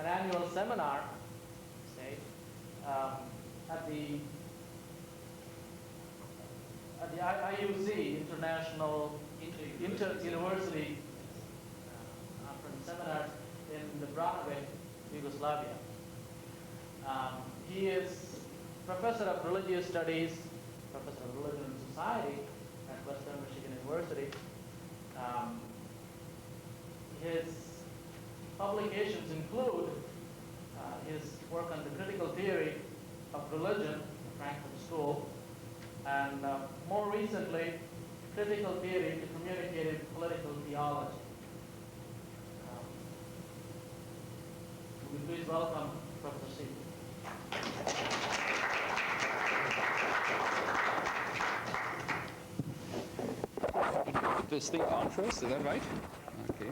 an annual seminar, say, at the IUC, International Inter-University Conference Seminars in Dubrovnik, Yugoslavia. He is professor of religious studies, professor of religion and society at Western Michigan University. His publications include his work on the critical theory of religion, the Frankfurt School, and more recently, critical theory to communicative political theology. Would you please welcome Professor Siebert. This thing on first, is that right? Okay.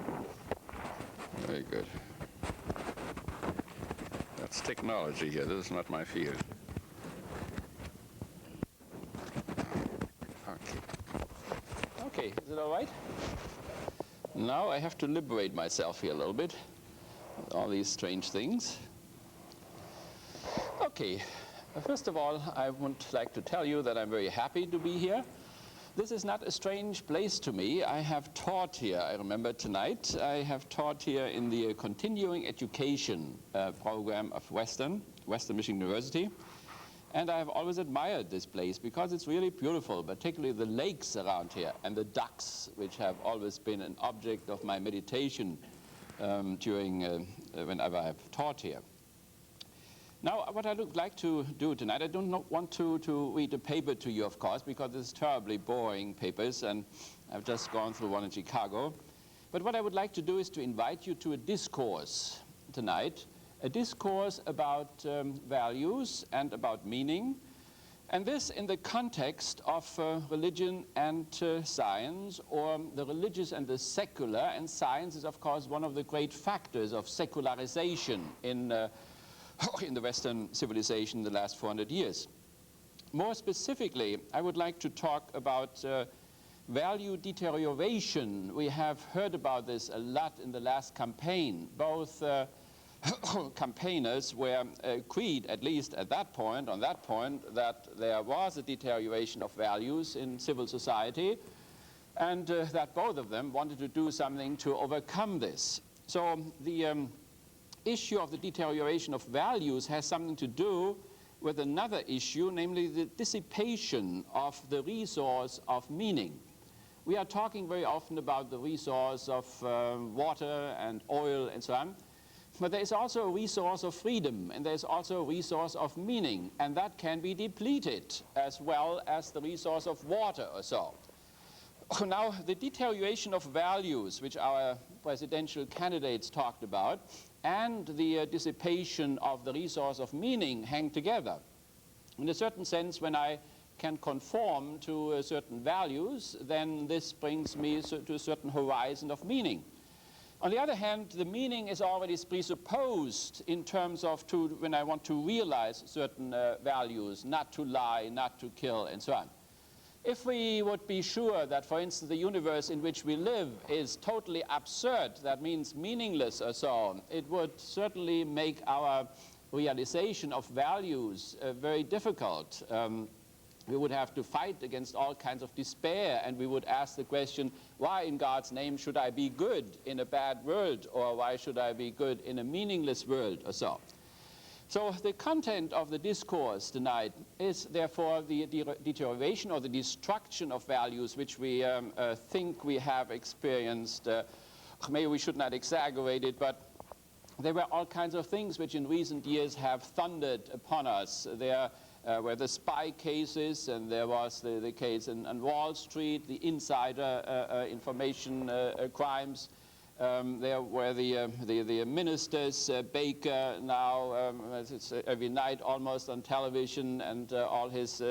Very good. That's technology here. This is not my field. Okay. Okay, is it all right? Now I have to liberate myself here a little bit with all these strange things. Okay. First of all, I would like to tell you that I'm very happy to be here. This is not a strange place to me. I have taught here, I remember tonight, I have taught here in the continuing education program of Western Michigan University. And I have always admired this place because it's really beautiful, particularly the lakes around here and the ducks, which have always been an object of my meditation during whenever I've taught here. Now, what I would like to do tonight, I don't want to read a paper to you, of course, because it's terribly boring papers, and I've just gone through one in Chicago. But what I would like to do is to invite you to a discourse tonight, a discourse about values and about meaning, and this in the context of religion and science, or the religious and the secular, and science is, of course, one of the great factors of secularization in the Western civilization in the last 400 years. More specifically, I would like to talk about value deterioration. We have heard about this a lot in the last campaign. Both campaigners were agreed, at least at that point, on that point, that there was a deterioration of values in civil society, and that both of them wanted to do something to overcome this. So the issue of the deterioration of values has something to do with another issue, namely the dissipation of the resource of meaning. We are talking very often about the resource of water and oil and so on, but there is also a resource of freedom, and there is also a resource of meaning, and that can be depleted as well as the resource of water or so. Now, the deterioration of values, which our presidential candidates talked about, and the dissipation of the resource of meaning hang together. In a certain sense, when I can conform to certain values, then this brings me to a certain horizon of meaning. On the other hand, the meaning is already presupposed in terms of when I want to realize certain values, not to lie, not to kill, and so on. If we would be sure that, for instance, the universe in which we live is totally absurd, that means meaningless or so, it would certainly make our realization of values very difficult. We would have to fight against all kinds of despair, and we would ask the question, why in God's name should I be good in a bad world, or why should I be good in a meaningless world or so? So the content of the discourse tonight is therefore the deterioration or the destruction of values which we think we have experienced. Maybe we should not exaggerate it, but there were all kinds of things which in recent years have thundered upon us. There were the spy cases, and there was the case on Wall Street, the insider information crimes. There were the ministers, Baker now, it's every night almost on television, and all his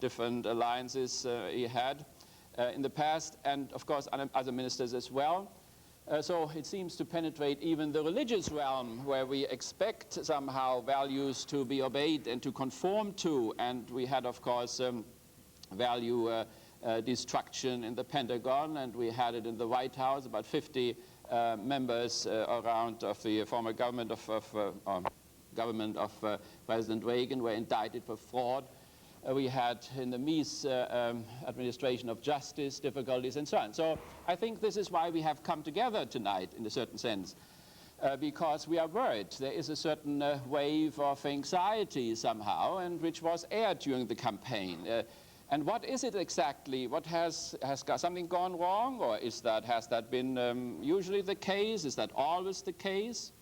different alliances he had in the past, and of course other ministers as well. So it seems to penetrate even the religious realm, where we expect somehow values to be obeyed and to conform to, and we had, of course, value destruction in the Pentagon, and we had it in the White House, about 50 members around of the former government of President Reagan were indicted for fraud. We had in the Mies administration of justice difficulties and so on. So I think this is why we have come together tonight in a certain sense, because we are worried. There is a certain wave of anxiety somehow, and which was aired during the campaign. And what is it exactly? What has something gone wrong, or has that been usually the case? Is that always the case?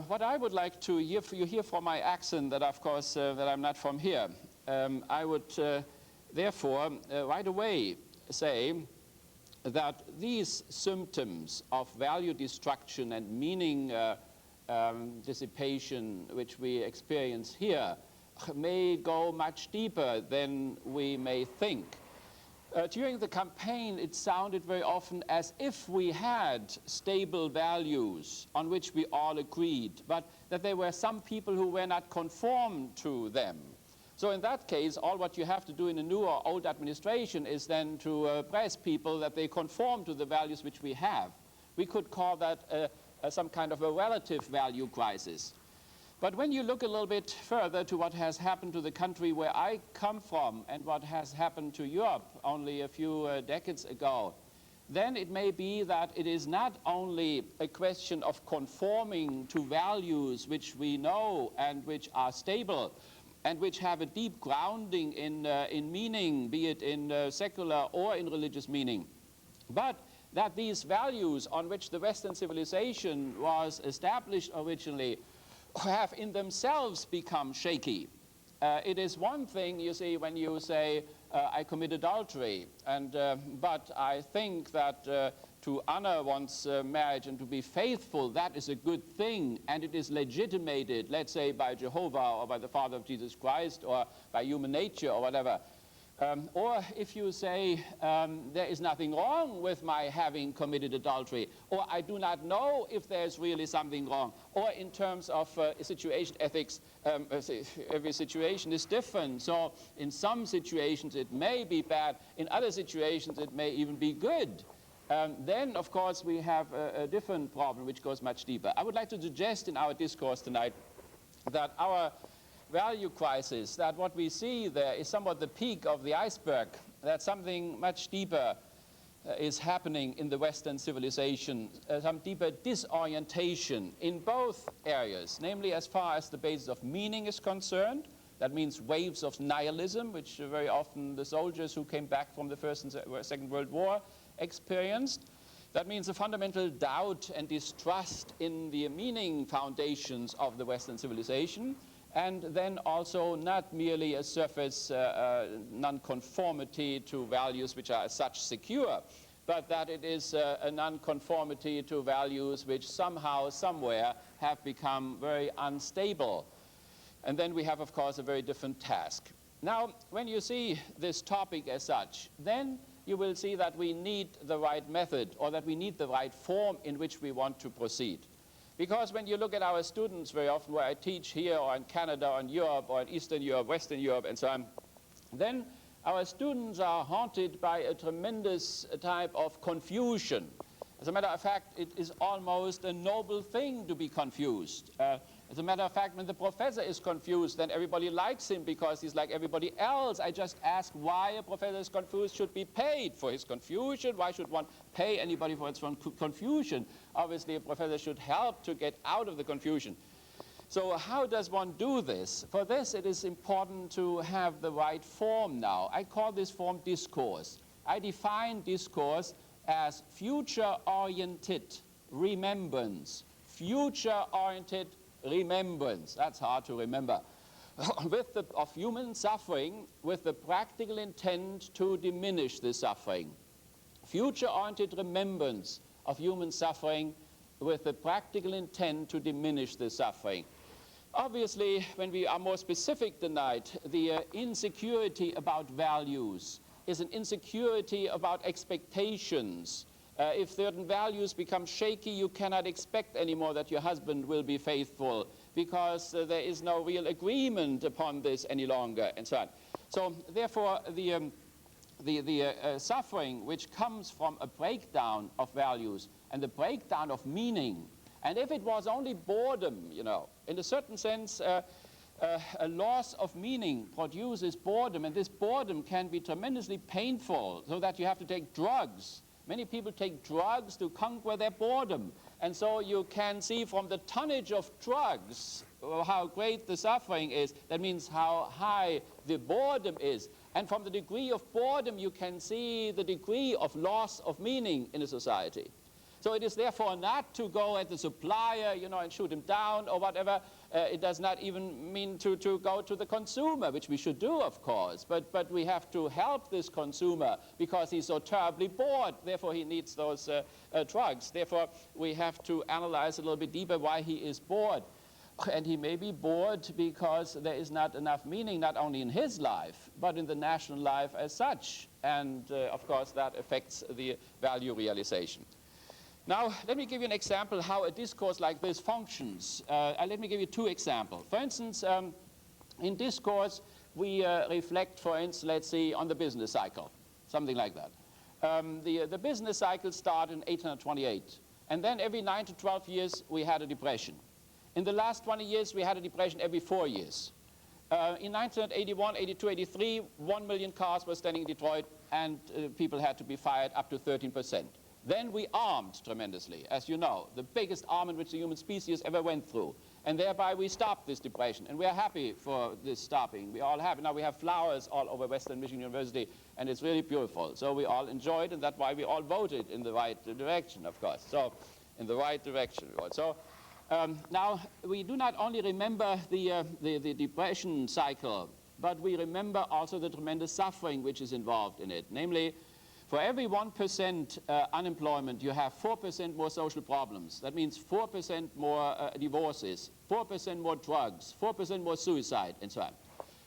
What I would like to hear, you hear from my accent that, of course, that I'm not from here. I would therefore right away say that these symptoms of value destruction and meaning dissipation which we experience here may go much deeper than we may think. During the campaign, it sounded very often as if we had stable values on which we all agreed, but that there were some people who were not conformed to them. So in that case, all what you have to do in a new or old administration is then to press people that they conform to the values which we have. We could call that some kind of a relative value crisis. But when you look a little bit further to what has happened to the country where I come from and what has happened to Europe only a few decades ago, then it may be that it is not only a question of conforming to values which we know and which are stable and which have a deep grounding in meaning, be it in secular or in religious meaning, but that these values on which the Western civilization was established originally have in themselves become shaky. It is one thing, you see, when you say, I commit adultery, but I think that to honor one's marriage and to be faithful, that is a good thing, and it is legitimated, let's say, by Jehovah or by the Father of Jesus Christ or by human nature or whatever. Or if you say, there is nothing wrong with my having committed adultery, or I do not know if there's really something wrong, or in terms of situation ethics, every situation is different. So in some situations it may be bad, in other situations it may even be good. Then, of course, we have a different problem which goes much deeper. I would like to suggest in our discourse tonight that our value crisis, that what we see there is somewhat the peak of the iceberg, that something much deeper is happening in the Western civilization, some deeper disorientation in both areas, namely as far as the basis of meaning is concerned. That means waves of nihilism, which very often the soldiers who came back from the First and Second World War experienced. That means a fundamental doubt and distrust in the meaning foundations of the Western civilization. And then also not merely a surface nonconformity to values which are as such secure, but that it is a nonconformity to values which somehow, somewhere, have become very unstable. And then we have, of course, a very different task. Now, when you see this topic as such, then you will see that we need the right method, or that we need the right form in which we want to proceed. Because when you look at our students very often, where I teach here or in Canada or in Europe or in Eastern Europe, Western Europe and so on, then our students are haunted by a tremendous type of confusion. As a matter of fact, it is almost a noble thing to be confused. As a matter of fact, when the professor is confused, then everybody likes him because he's like everybody else. I just ask why a professor is confused, should be paid for his confusion. Why should one pay anybody for its confusion? Obviously, a professor should help to get out of the confusion. So how does one do this? For this, it is important to have the right form now. I call this form discourse. I define discourse as future-oriented remembrance. Future-oriented remembrance. That's hard to remember. Of human suffering with the practical intent to diminish the suffering. Future-oriented remembrance of human suffering with the practical intent to diminish the suffering. Obviously, when we are more specific tonight, the insecurity about values is an insecurity about expectations. If certain values become shaky, you cannot expect anymore that your husband will be faithful because there is no real agreement upon this any longer, and so on. So therefore, the suffering which comes from a breakdown of values and the breakdown of meaning. And if it was only boredom, you know, in a certain sense, a loss of meaning produces boredom, and this boredom can be tremendously painful, so that you have to take drugs. Many people take drugs to conquer their boredom. And so you can see from the tonnage of drugs how great the suffering is. That means how high the boredom is. And from the degree of boredom, you can see the degree of loss of meaning in a society. So it is therefore not to go at the supplier, you know, and shoot him down or whatever. It does not even mean to go to the consumer, which we should do, of course. But we have to help this consumer because he's so terribly bored. Therefore, he needs those drugs. Therefore, we have to analyze a little bit deeper why he is bored. And he may be bored because there is not enough meaning, not only in his life, but in the national life as such. And, of course, that affects the value realization. Now, let me give you an example how a discourse like this functions. Let me give you two examples. For instance, in discourse, we reflect, for instance, let's see, on the business cycle, something like that. The business cycle started in 1828, and then every 9 to 12 years, we had a depression. In the last 20 years, we had a depression every 4 years. In 1981, 82, 83, 1 million cars were standing in Detroit, and people had to be fired up to 13%. Then we armed tremendously, as you know, the biggest armament which the human species ever went through. And thereby we stopped this depression. And we are happy for this stopping. We all happy. Now we have flowers all over Western Michigan University, and it's really beautiful. So we all enjoyed, and that's why we all voted in the right direction, of course. So in the right direction. So now we do not only remember the depression cycle, but we remember also the tremendous suffering which is involved in it. Namely, for every 1% unemployment, you have 4% more social problems. That means 4% more divorces, 4% more drugs, 4% more suicide, and so on.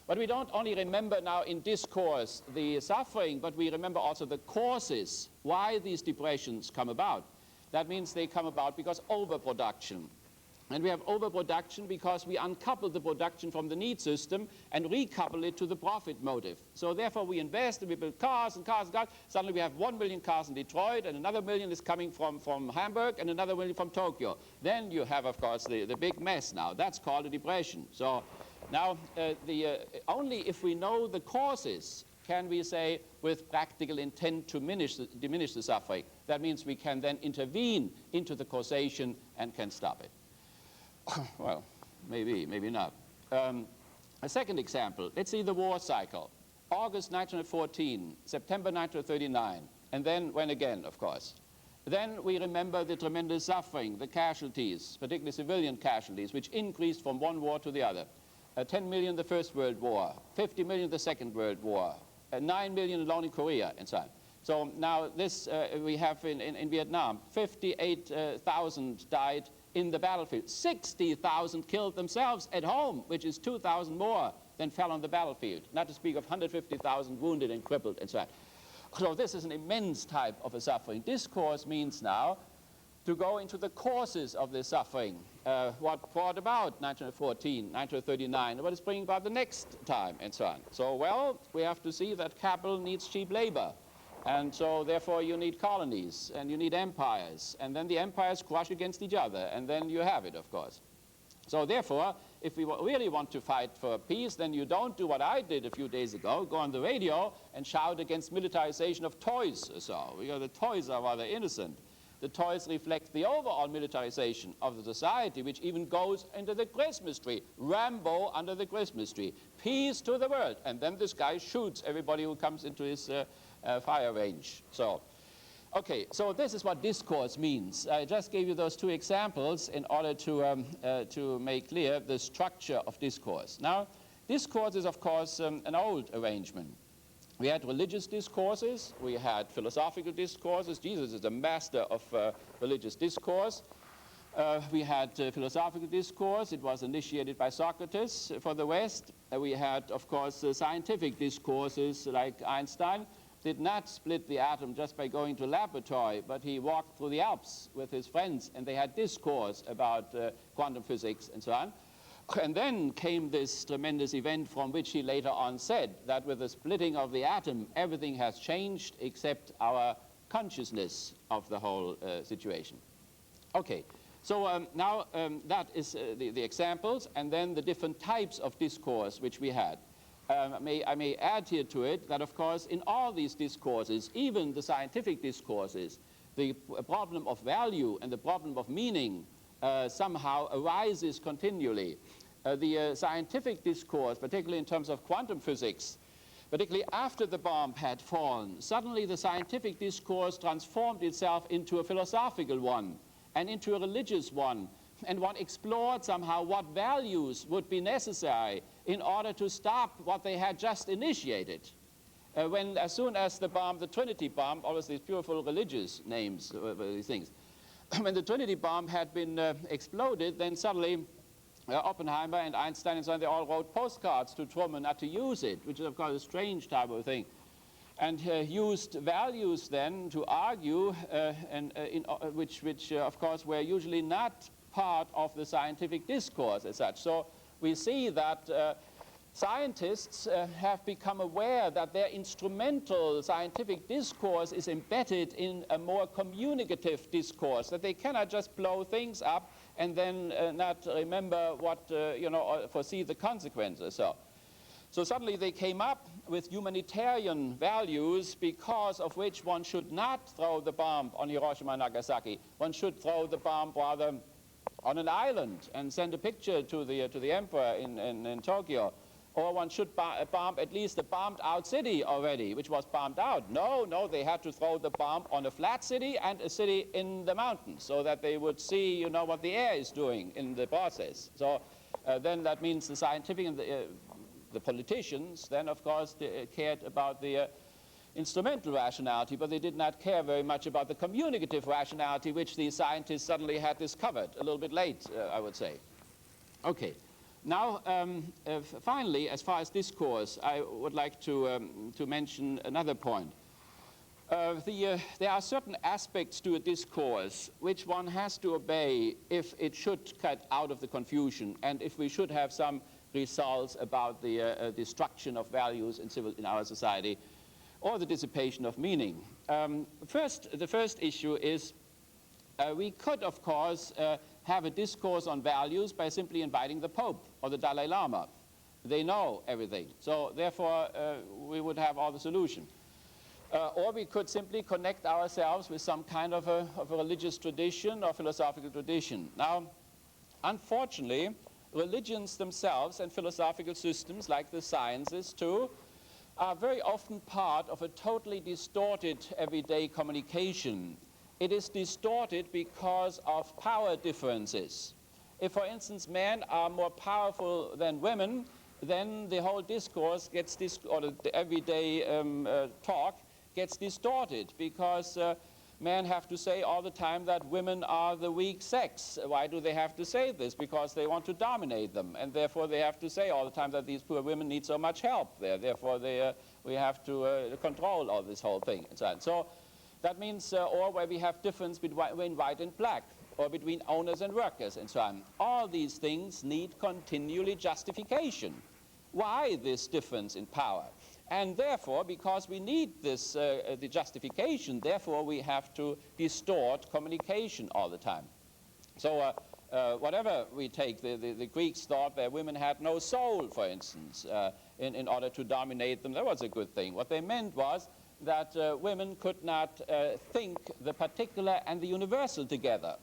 But we don't only remember now in discourse the suffering, but we remember also the causes why these depressions come about. That means they come about because overproduction. And we have overproduction because we uncouple the production from the need system and recouple it to the profit motive. So therefore we invest and we build cars and cars and cars. Suddenly we have 1 million cars in Detroit, and another million is coming from Hamburg, and another million from Tokyo. Then you have, of course, the big mess now. That's called a depression. So now only if we know the causes can we say with practical intent to diminish the suffering. That means we can then intervene into the causation and can stop it. Well, maybe not. A second example, let's see the war cycle. August 1914, September 1939, and then when again, of course. Then we remember the tremendous suffering, the casualties, particularly civilian casualties, which increased from one war to the other. 10 million the First World War, 50 million the Second World War, 9 million alone in Korea, and so on. So now this we have in Vietnam, 58,000 died in the battlefield. 60,000 killed themselves at home, which is 2,000 more than fell on the battlefield, not to speak of 150,000 wounded and crippled and so on. So this is an immense type of a suffering. Discourse means now to go into the causes of this suffering. What brought about 1914, 1939, what is bringing about the next time, and so on. So, well, we have to see that capital needs cheap labor. And so, therefore, you need colonies, and you need empires, and then the empires crush against each other, and then you have it, of course. So, therefore, if we really want to fight for peace, then you don't do what I did a few days ago, go on the radio and shout against militarization of toys or so. You know, the toys are rather innocent. The toys reflect the overall militarization of the society, which even goes into the Christmas tree. Rambo under the Christmas tree. Peace to the world. And then this guy shoots everybody who comes into his fire range. So, okay, so this is what discourse means. I just gave you those two examples in order to make clear the structure of discourse. Now, discourse is, of course, an old arrangement. We had religious discourses, we had philosophical discourses. Jesus is a master of religious discourse. We had philosophical discourse. It was initiated by Socrates for the West. We had, of course, scientific discourses like Einstein. Did not split the atom just by going to a laboratory, but he walked through the Alps with his friends, and they had discourse about quantum physics and so on. And then came this tremendous event from which he later on said that with the splitting of the atom, everything has changed except our consciousness of the whole situation. Okay, so now that is the examples, and then the different types of discourse which we had. I may add here to it that, of course, in all these discourses, even the scientific discourses, the problem of value and the problem of meaning somehow arises continually. The scientific discourse, particularly in terms of quantum physics, particularly after the bomb had fallen, suddenly the scientific discourse transformed itself into a philosophical one and into a religious one, and one explored somehow what values would be necessary in order to stop what they had just initiated. As soon as the bomb, the Trinity bomb, all of these beautiful religious names, these things, when the Trinity bomb had been exploded, then suddenly Oppenheimer and Einstein and so on, they all wrote postcards to Truman not to use it, which is, of course, a strange type of thing, and used values then to argue, which of course, were usually not part of the scientific discourse as such. So we see that scientists have become aware that their instrumental scientific discourse is embedded in a more communicative discourse, that they cannot just blow things up and then not remember what, or foresee the consequences. So suddenly they came up with humanitarian values because of which one should not throw the bomb on Hiroshima and Nagasaki. One should throw the bomb rather on an island and send a picture to the emperor in Tokyo. Or one should bomb at least a bombed out city already, which was bombed out. No, they had to throw the bomb on a flat city and a city in the mountains so that they would see, what the air is doing in the process. So then that means the scientific and the politicians then, of course, cared about the instrumental rationality, but they did not care very much about the communicative rationality, which the scientists suddenly had discovered a little bit late, I would say. Okay. Now, finally, as far as discourse, I would like to mention another point. There are certain aspects to a discourse which one has to obey if it should cut out of the confusion and if we should have some results about the destruction of values in our society or the dissipation of meaning. The first issue is we could, of course, have a discourse on values by simply inviting the Pope or the Dalai Lama. They know everything, so therefore we would have all the solution. Or we could simply connect ourselves with some kind of a religious tradition or philosophical tradition. Now, unfortunately, religions themselves and philosophical systems, like the sciences too, are very often part of a totally distorted everyday communication. It is distorted because of power differences. If, for instance, men are more powerful than women, then the whole discourse gets, or the everyday talk gets distorted because men have to say all the time that women are the weak sex. Why do they have to say this? Because they want to dominate them, and therefore they have to say all the time that these poor women need so much help there. Therefore, we have to control all this whole thing and so on. So that means, or where we have difference between white and black, or between owners and workers, and so on. All these things need continually justification. Why this difference in power? And therefore, because we need this, the justification, therefore we have to distort communication all the time. So whatever we take, the Greeks thought that women had no soul, for instance, in order to dominate them. That was a good thing. What they meant was that women could not think the particular and the universal together.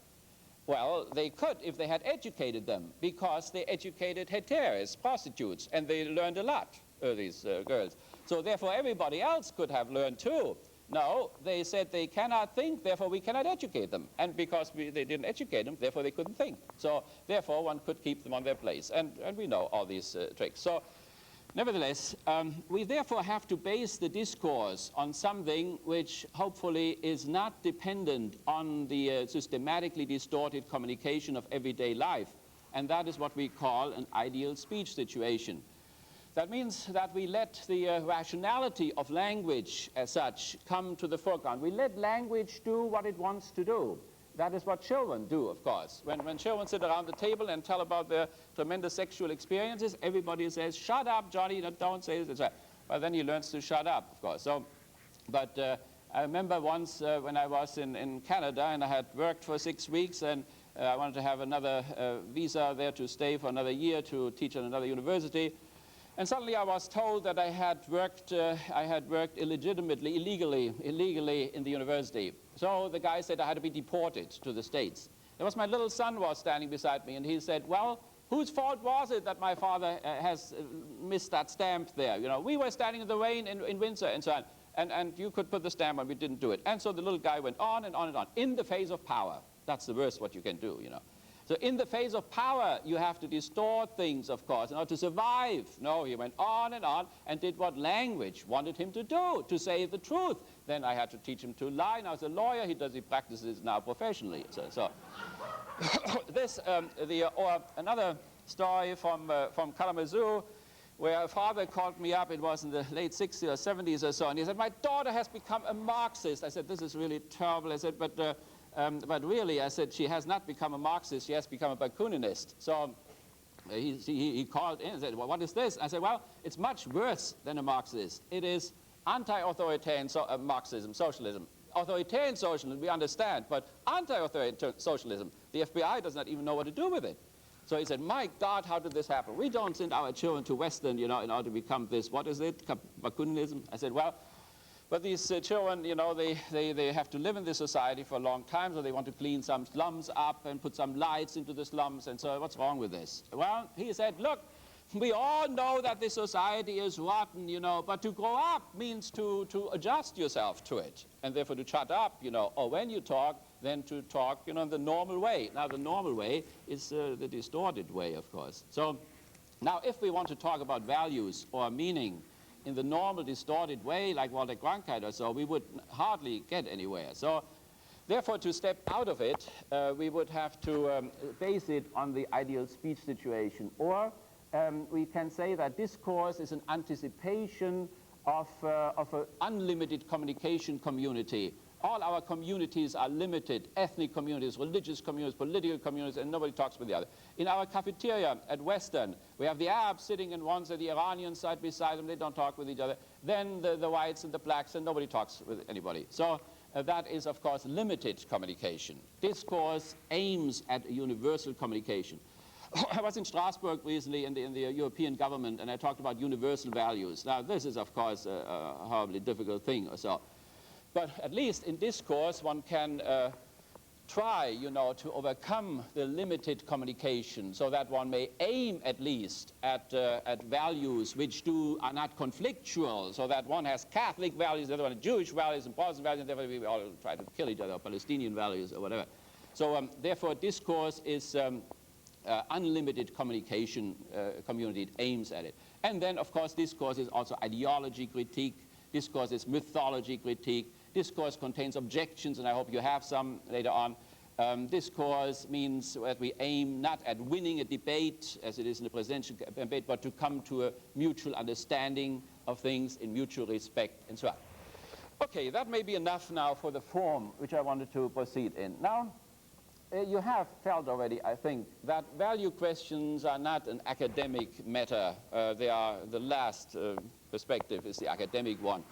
Well, they could if they had educated them, because they educated heteres, prostitutes, and they learned a lot, these girls. So therefore everybody else could have learned too. No, they said they cannot think, therefore we cannot educate them. And because they didn't educate them, therefore they couldn't think. So therefore one could keep them on their place. And we know all these tricks. So nevertheless, we therefore have to base the discourse on something which hopefully is not dependent on the systematically distorted communication of everyday life. And that is what we call an ideal speech situation. That means that we let the rationality of language as such come to the foreground. We let language do what it wants to do. That is what children do, of course. When children sit around the table and tell about their tremendous sexual experiences, everybody says, "Shut up, Johnny, don't say this." Well, then he learns to shut up, of course. So, but I remember once when I was in Canada and I had worked for 6 weeks, and I wanted to have another visa there to stay for another year to teach at another university. And suddenly I was told that I had worked illegitimately, illegally in the university. So the guy said I had to be deported to the States. There was my little son was standing beside me, and he said, well, whose fault was it that my father has missed that stamp there? You know, we were standing in the rain in Windsor and so on, and you could put the stamp on, we didn't do it. And so the little guy went on and on and on, in the face of power. That's the worst what you can do, you know. So in the face of power, you have to distort things, of course, in order to survive. No, he went on and did what language wanted him to do, to say the truth. Then I had to teach him to lie. Now, as a lawyer, he practices now professionally. So this, or another story from Kalamazoo, where a father called me up. It was in the late 60s or 70s or so, and he said, my daughter has become a Marxist. I said, this is really terrible. I said, but really, I said, she has not become a Marxist, she has become a Bakuninist. So he called in and said, well, what is this? I said, well, it's much worse than a Marxist. It is anti-authoritarian Marxism, socialism. Authoritarian socialism, we understand, but anti-authoritarian socialism, the FBI does not even know what to do with it. So he said, my God, how did this happen? We don't send our children to Western, you know, in order to become this, what is it, Bakunism? I said, well, but these children, you know, they have to live in this society for a long time, so they want to clean some slums up and put some lights into the slums, and so what's wrong with this? Well, he said, look, we all know that this society is rotten, you know, but to grow up means to adjust yourself to it, and therefore to shut up, you know, or when you talk, then to talk, you know, the normal way. Now, the normal way is the distorted way, of course. So now, if we want to talk about values or meaning in the normal, distorted way, like Walter Cronkite or so, we would hardly get anywhere. So, therefore, to step out of it, we would have to base it on the ideal speech situation. Or we can say that discourse is an anticipation of an unlimited communication community. All our communities are limited, ethnic communities, religious communities, political communities, and nobody talks with the other. In our cafeteria at Western, we have the Arabs sitting in one side, the Iranians side beside them, they don't talk with each other. Then the whites and the blacks, and nobody talks with anybody. So that is, of course, limited communication. Discourse aims at a universal communication. I was in Strasbourg recently in the European government, and I talked about universal values. Now, this is, of course, a horribly difficult thing or so. But at least in discourse, one can try, you know, to overcome the limited communication so that one may aim at least at values which are not conflictual, so that one has Catholic values, the other one Jewish values and Protestant values, and therefore we all try to kill each other, or Palestinian values or whatever. So therefore discourse is unlimited communication community. It aims at it. And then, of course, discourse is also ideology critique. Discourse is mythology critique. Discourse contains objections, and I hope you have some later on. Discourse means that we aim not at winning a debate, as it is in the presidential debate, but to come to a mutual understanding of things in mutual respect, and so on. Okay, that may be enough now for the form which I wanted to proceed in. Now, you have felt already, I think, that value questions are not an academic matter. They are the last perspective is the academic one.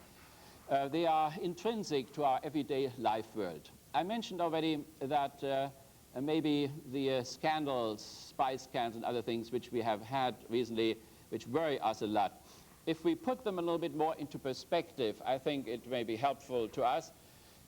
They are intrinsic to our everyday life world. I mentioned already that maybe the scandals, spy scandals and other things which we have had recently, which worry us a lot, if we put them a little bit more into perspective, I think it may be helpful to us.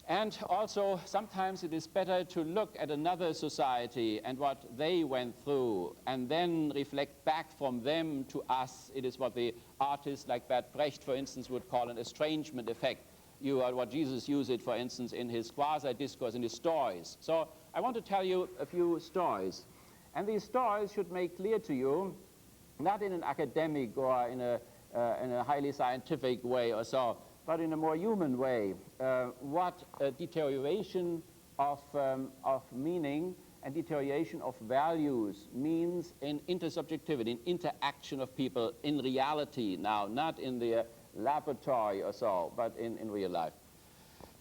And also, sometimes it is better to look at another society and what they went through, and then reflect back from them to us. It is what the artists like Bert Brecht, for instance, would call an estrangement effect. What Jesus used it, for instance, in his quasi-discourse, in his stories. So I want to tell you a few stories. And these stories should make clear to you, not in an academic or in a highly scientific way or so, but in a more human way, what deterioration of meaning and deterioration of values means in intersubjectivity, in interaction of people in reality now, not in the laboratory or so, but in real life.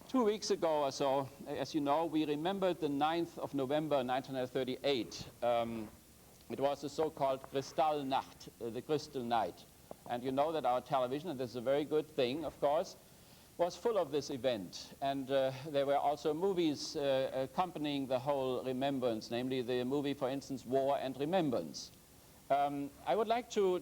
2 weeks ago or so, as you know, we remembered the 9th of November 1938. It was the so-called Kristallnacht, the Crystal Night. And you know that our television, and this is a very good thing, of course, was full of this event. And there were also movies accompanying the whole remembrance, namely the movie, for instance, War and Remembrance. I would like to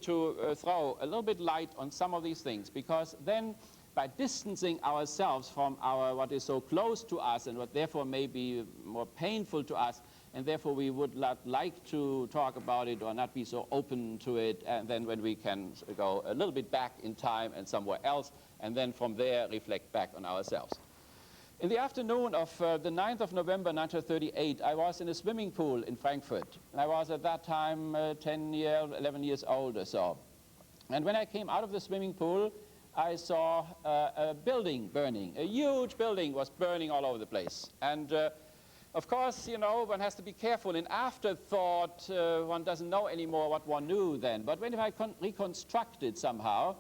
throw a little bit light on some of these things, because then by distancing ourselves from what is so close to us and what therefore may be more painful to us, and therefore we would not like to talk about it or not be so open to it, and then when we can go a little bit back in time and somewhere else, and then from there reflect back on ourselves. In the afternoon of the 9th of November 1938, I was in a swimming pool in Frankfurt. I was at that time 11 years old or so. And when I came out of the swimming pool, I saw a building burning. A huge building was burning all over the place. And of course, you know, one has to be careful. In afterthought, one doesn't know anymore what one knew then. But when I reconstructed somehow,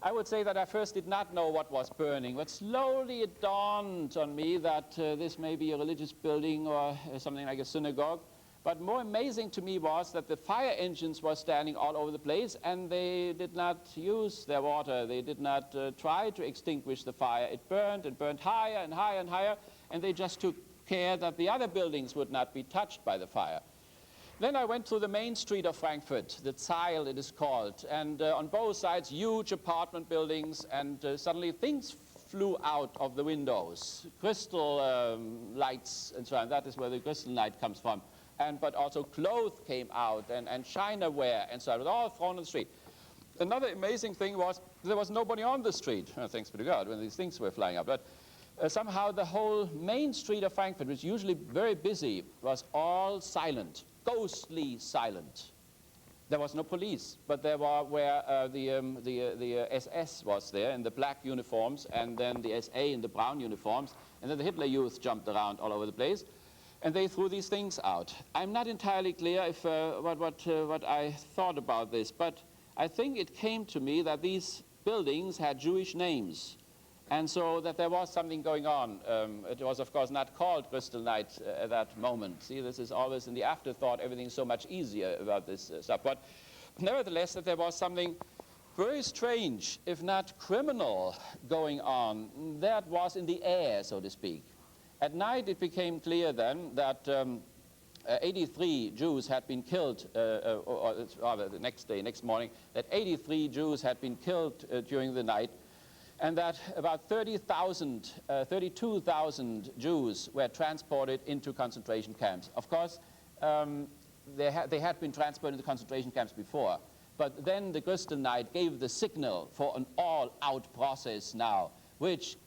I would say that I first did not know what was burning, but slowly it dawned on me that this may be a religious building or something like a synagogue. But more amazing to me was that the fire engines were standing all over the place, and they did not use their water. They did not try to extinguish the fire. It burned and burned higher and higher and higher, and they just took care that the other buildings would not be touched by the fire. Then I went through the main street of Frankfurt, the Zeil it is called, and on both sides huge apartment buildings, and suddenly things flew out of the windows. Crystal lights and so on, that is where the crystal light comes from. But also clothes came out, and chinaware and so on, it was all thrown on the street. Another amazing thing was there was nobody on the street, thanks be to God, when these things were flying up. But somehow the whole main street of Frankfurt, which is usually very busy, was all silent. Ghostly silent. There was no police, but there were where the SS was there in the black uniforms, and then the SA in the brown uniforms, and then the Hitler Youth jumped around all over the place, and they threw these things out. I'm not entirely clear if what I thought about this, but I think it came to me that these buildings had Jewish names. And so that there was something going on. It was, of course, not called Crystal Night at that moment. See, this is always in the afterthought. Everything's so much easier about this stuff. But nevertheless, that there was something very strange, if not criminal, going on. That was in the air, so to speak. At night, it became clear then that 83 Jews had been killed, or rather the next morning, that 83 Jews had been killed during the night, and that about 32,000 Jews were transported into concentration camps. Of course, they had been transported into concentration camps before, but then the Kristallnacht gave the signal for an all-out process now, which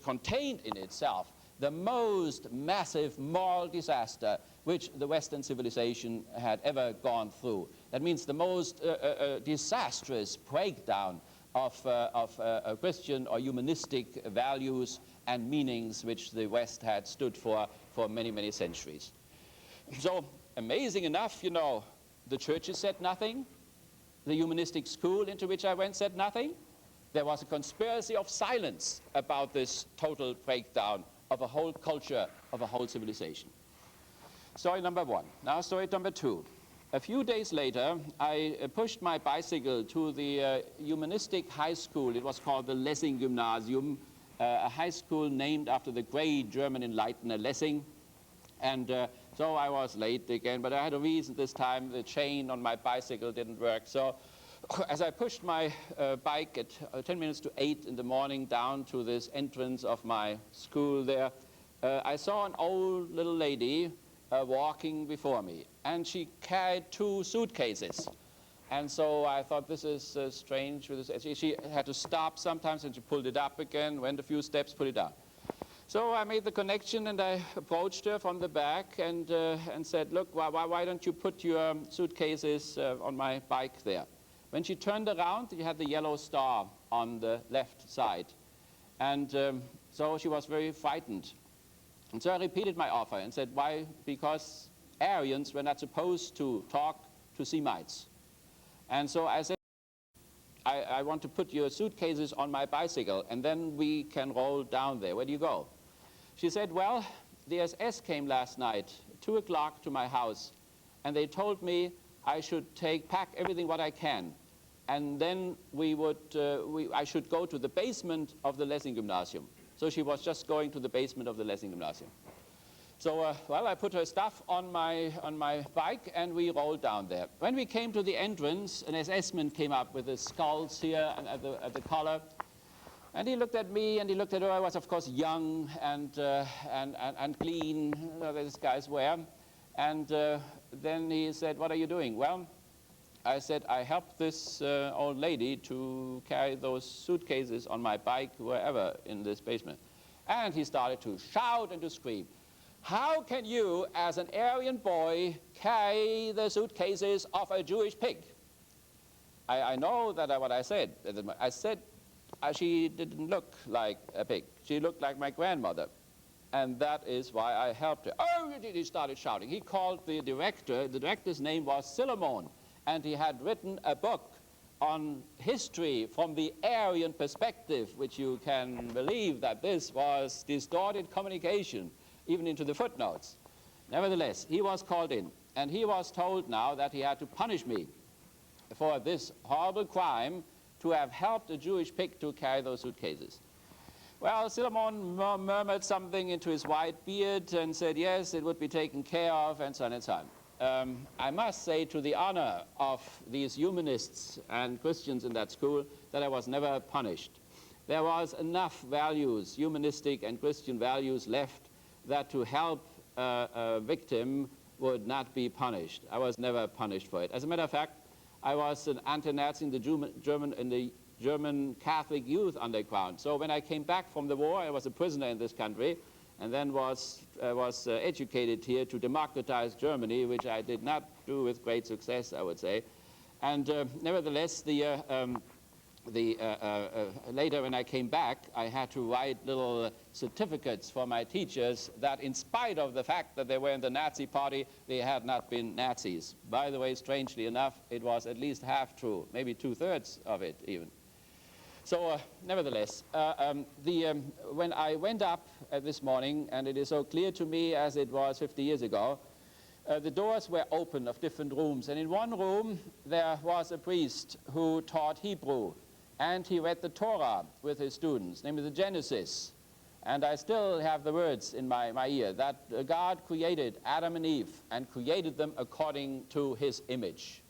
contained in itself the most massive moral disaster which the Western civilization had ever gone through. That means the most disastrous breakdown of Christian or humanistic values and meanings which the West had stood for many, many centuries. So, amazing enough, you know, the churches said nothing. The humanistic school into which I went said nothing. There was a conspiracy of silence about this total breakdown of a whole culture, of a whole civilization. Story number one. Now story number two. A few days later, I pushed my bicycle to the humanistic high school. It was called the Lessing Gymnasium, a high school named after the great German enlightener Lessing. And so I was late again, but I had a reason this time. The chain on my bicycle didn't work. So as I pushed my bike at 10 minutes to 8 in the morning down to this entrance of my school there, I saw an old little lady walking before me, and she carried 2 suitcases. And so I thought, this is strange. She had to stop sometimes, and she pulled it up again, went a few steps, put it down. So I made the connection, and I approached her from the back and said, look, why don't you put your suitcases on my bike there? When she turned around, you had the yellow star on the left side. And so she was very frightened. And so I repeated my offer and said, why? Because Aryans were not supposed to talk to Semites. And so I said, I want to put your suitcases on my bicycle, and then we can roll down there. Where do you go? She said, well, the SS came last night, 2 o'clock, to my house, and they told me I should pack everything what I can. and then I should go to the basement of the Lessing Gymnasium. So she was just going to the basement of the Lessing Gymnasium. So, well, I put her stuff on my bike, and we rolled down there. When we came to the entrance, an SS-man came up with his skulls here and at the collar, and he looked at me, and he looked at her. I was, of course, young and clean, this guy's wear. And then he said, "What are you doing?" Well, I said, "I helped this old lady to carry those suitcases on my bike wherever in this basement." And he started to shout and to scream. "How can you, as an Aryan boy, carry the suitcases of a Jewish pig?" I know that what I said. I said she didn't look like a pig. She looked like my grandmother. And that is why I helped her. Oh, he started shouting. He called the director. The director's name was Silemon. And he had written a book on history from the Aryan perspective, which you can believe that this was distorted communication, even into the footnotes. Nevertheless, he was called in, and he was told now that he had to punish me for this horrible crime to have helped a Jewish pig to carry those suitcases. Well, Silemon murmured something into his white beard and said, yes, it would be taken care of, and so on and so on. I must say, to the honor of these humanists and Christians in that school, that I was never punished. There was enough values, humanistic and Christian values, left that to help a victim would not be punished. I was never punished for it. As a matter of fact, I was an anti-Nazi in the German Catholic youth underground. So when I came back from the war, I was a prisoner in this country, and then was educated here to democratize Germany, which I did not do with great success, I would say. And nevertheless, later when I came back, I had to write little certificates for my teachers that in spite of the fact that they were in the Nazi party, they had not been Nazis. By the way, strangely enough, it was at least half true, maybe 2/3 of it even. So nevertheless, when I went up this morning, and it is so clear to me as it was 50 years ago, the doors were open of different rooms, and in one room there was a priest who taught Hebrew, and he read the Torah with his students, namely the Genesis. And I still have the words in my ear, that God created Adam and Eve and created them according to his image.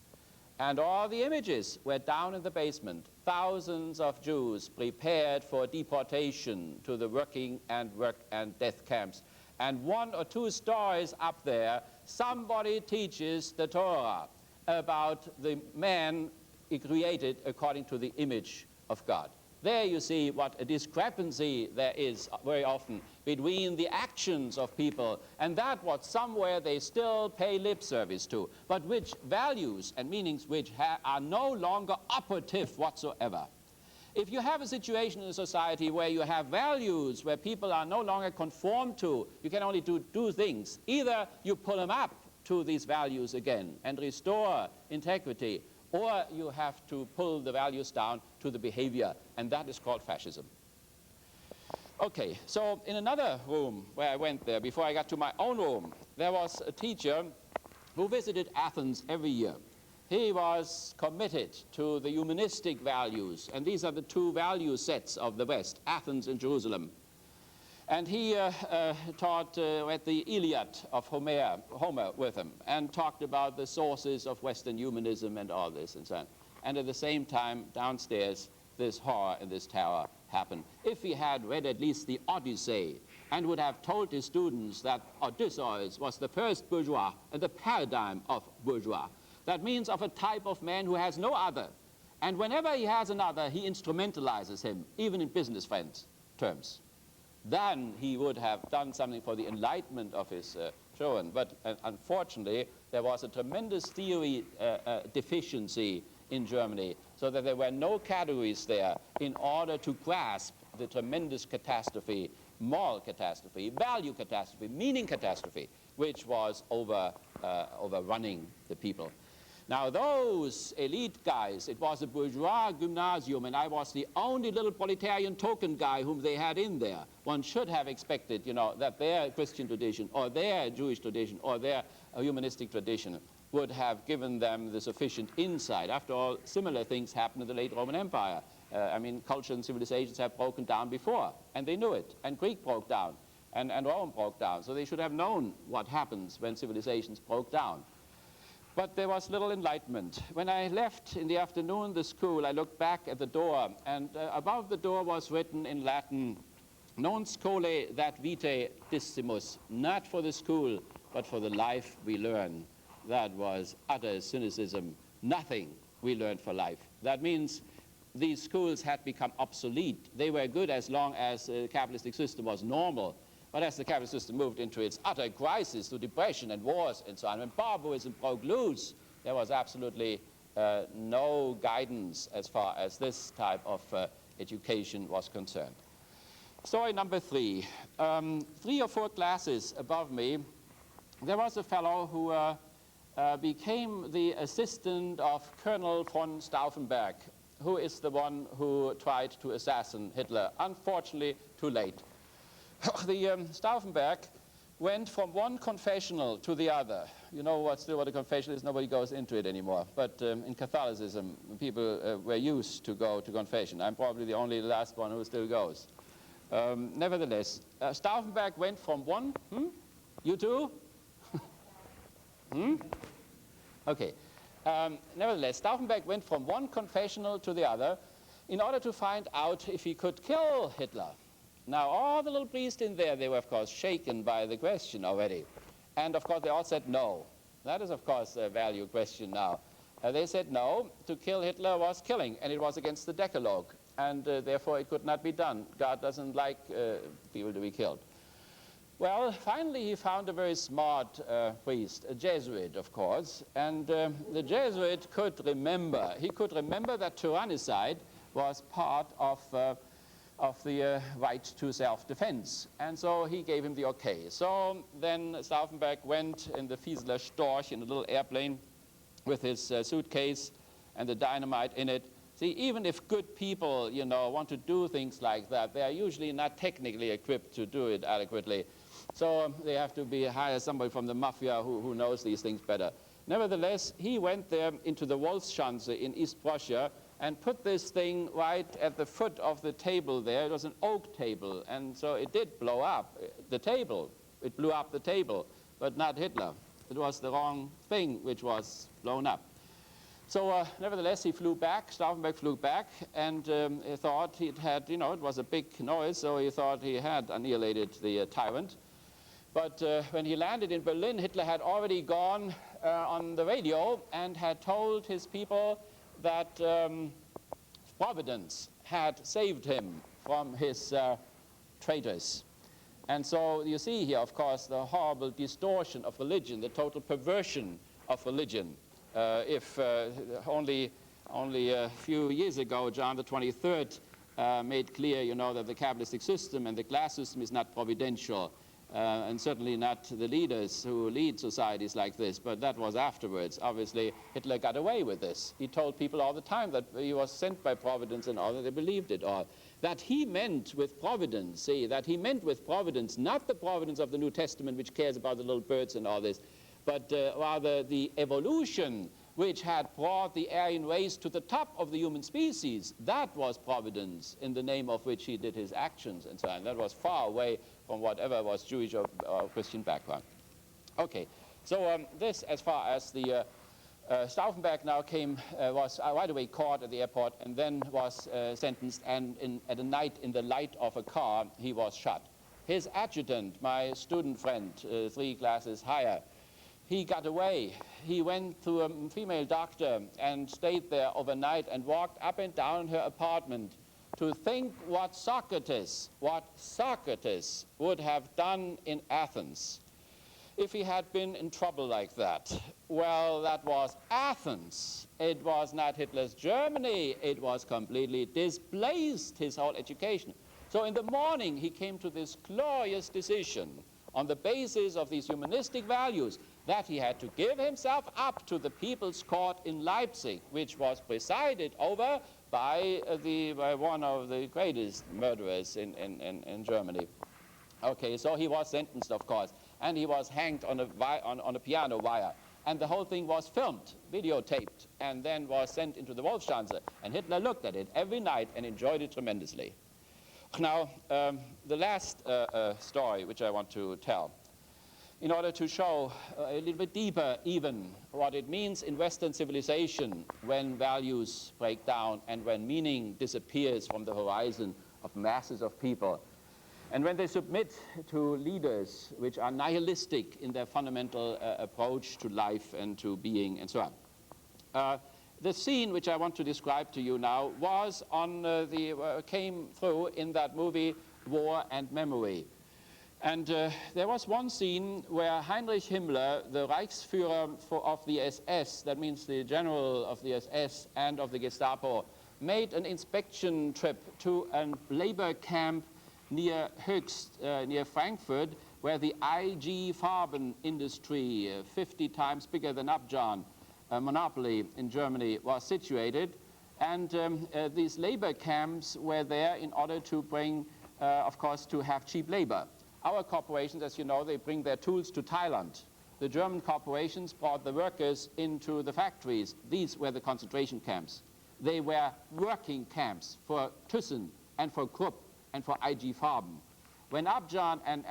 And all the images were down in the basement. Thousands of Jews prepared for deportation to the work and death camps. And 1 or 2 stories up there, somebody teaches the Torah about the man created according to the image of God. There you see what a discrepancy there is very often between the actions of people and that what somewhere they still pay lip service to, but which values and meanings which are no longer operative whatsoever. If you have a situation in a society where you have values where people are no longer conformed to, you can only do 2 things. Either you pull them up to these values again and restore integrity, or you have to pull the values down to the behavior, and that is called fascism. Okay, so in another room where I went there, before I got to my own room, there was a teacher who visited Athens every year. He was committed to the humanistic values, and these are the 2 value sets of the West, Athens and Jerusalem. And he taught at the Iliad of Homer with him, and talked about the sources of Western humanism and all this and so on. And at the same time, downstairs, this horror and this terror happened. If he had read at least the Odyssey and would have told his students that Odysseus was the first bourgeois and the paradigm of bourgeois, that means of a type of man who has no other. And whenever he has another, he instrumentalizes him, even in business friends terms. Then he would have done something for the enlightenment of his children. But unfortunately, there was a tremendous theory deficiency in Germany, so that there were no categories there in order to grasp the tremendous catastrophe, moral catastrophe, value catastrophe, meaning catastrophe, which was overrunning the people. Now those elite guys, it was a bourgeois gymnasium, and I was the only little proletarian token guy whom they had in there. One should have expected, you know, that their Christian tradition or their Jewish tradition or their humanistic tradition would have given them the sufficient insight. After all, similar things happened in the late Roman Empire. I mean, culture and civilizations have broken down before, and they knew it. And Greek broke down, and Rome broke down. So they should have known what happens when civilizations broke down. But there was little enlightenment. When I left in the afternoon the school, I looked back at the door, and above the door was written in Latin, non scole dat vitae dissimus, not for the school, but for the life we learn. That was utter cynicism. Nothing we learned for life. That means these schools had become obsolete. They were good as long as the capitalistic system was normal. But as the capitalist system moved into its utter crisis through depression and wars and so on, when barbarism broke loose, there was absolutely no guidance as far as this type of education was concerned. Story number 3. 3 or 4 classes above me, there was a fellow who became the assistant of Colonel von Stauffenberg, who is the one who tried to assassinate Hitler, unfortunately too late. The Stauffenberg went from one confessional to the other. You know what a confessional is? Nobody goes into it anymore. But in Catholicism, people were used to go to confession. I'm probably the only last one who still goes. Nevertheless, Stauffenberg went from one... You too? Okay. Nevertheless, Stauffenberg went from one confessional to the other in order to find out if he could kill Hitler. Now, all the little priests in there, they were, of course, shaken by the question already. And, of course, they all said no. That is, of course, a value question now. They said no, to kill Hitler was killing, and it was against the Decalogue, and therefore it could not be done. God doesn't like people to be killed. Well, finally he found a very smart priest, a Jesuit, of course, and the Jesuit could remember. He could remember that tyrannicide was part of the right to self-defense. And so he gave him the okay. So then Stauffenberg went in the Fieseler Storch in a little airplane with his suitcase and the dynamite in it. See, even if good people, you know, want to do things like that, they are usually not technically equipped to do it adequately. So they have to hire somebody from the mafia who knows these things better. Nevertheless, he went there into the Wolfschanze in East Prussia and put this thing right at the foot of the table there. It was an oak table, and so it did blow up the table. It blew up the table, but not Hitler. It was the wrong thing which was blown up. So nevertheless, he flew back, Stauffenberg flew back, and he thought it had, you know, it was a big noise, so he thought he had annihilated the tyrant. But when he landed in Berlin, Hitler had already gone on the radio and had told his people that Providence had saved him from his traitors. And so you see here, of course, the horrible distortion of religion, the total perversion of religion. If only a few years ago, John the 23rd made clear, you know, that the capitalistic system and the class system is not providential. And certainly not the leaders who lead societies like this, but that was afterwards. Obviously, Hitler got away with this. He told people all the time that he was sent by Providence and all, that they believed it all. That he meant with Providence, see, that he meant with Providence, not the Providence of the New Testament, which cares about the little birds and all this, but rather the evolution which had brought the Aryan race to the top of the human species. That was Providence, in the name of which he did his actions and so on. That was far away from whatever was Jewish or Christian background. Okay, so this, as far as the Stauffenberg now came, was right away caught at the airport and then was sentenced, and at a night in the light of a car, he was shot. His adjutant, my student friend, 3 classes higher, he got away. He went to a female doctor and stayed there overnight and walked up and down her apartment to think what Socrates would have done in Athens if he had been in trouble like that. Well, that was Athens. It was not Hitler's Germany. It was completely displaced his whole education. So in the morning, he came to this glorious decision on the basis of these humanistic values that he had to give himself up to the People's Court in Leipzig, which was presided over by one of the greatest murderers in Germany. Okay, so he was sentenced, of course, and he was hanged on a piano wire. and the whole thing was filmed, videotaped, and then was sent into the Wolfschanze. And Hitler looked at it every night and enjoyed it tremendously. Now, the last story which I want to tell, in order to show a little bit deeper even what it means in Western civilization when values break down and when meaning disappears from the horizon of masses of people, and when they submit to leaders which are nihilistic in their fundamental approach to life and to being and so on. The scene which I want to describe to you now was on came through in that movie War and Memory. And there was one scene where Heinrich Himmler, the Reichsführer of the SS, that means the general of the SS and of the Gestapo, made an inspection trip to a labor camp near Höchst, near Frankfurt, where the IG Farben industry, 50 times bigger than Upjohn, a monopoly in Germany, was situated. And these labor camps were there in order to bring, of course, to have cheap labor. Our corporations, as you know, they bring their tools to Thailand. The German corporations brought the workers into the factories. These were the concentration camps. They were working camps for Thyssen and for Krupp and for IG Farben. When Upjohn and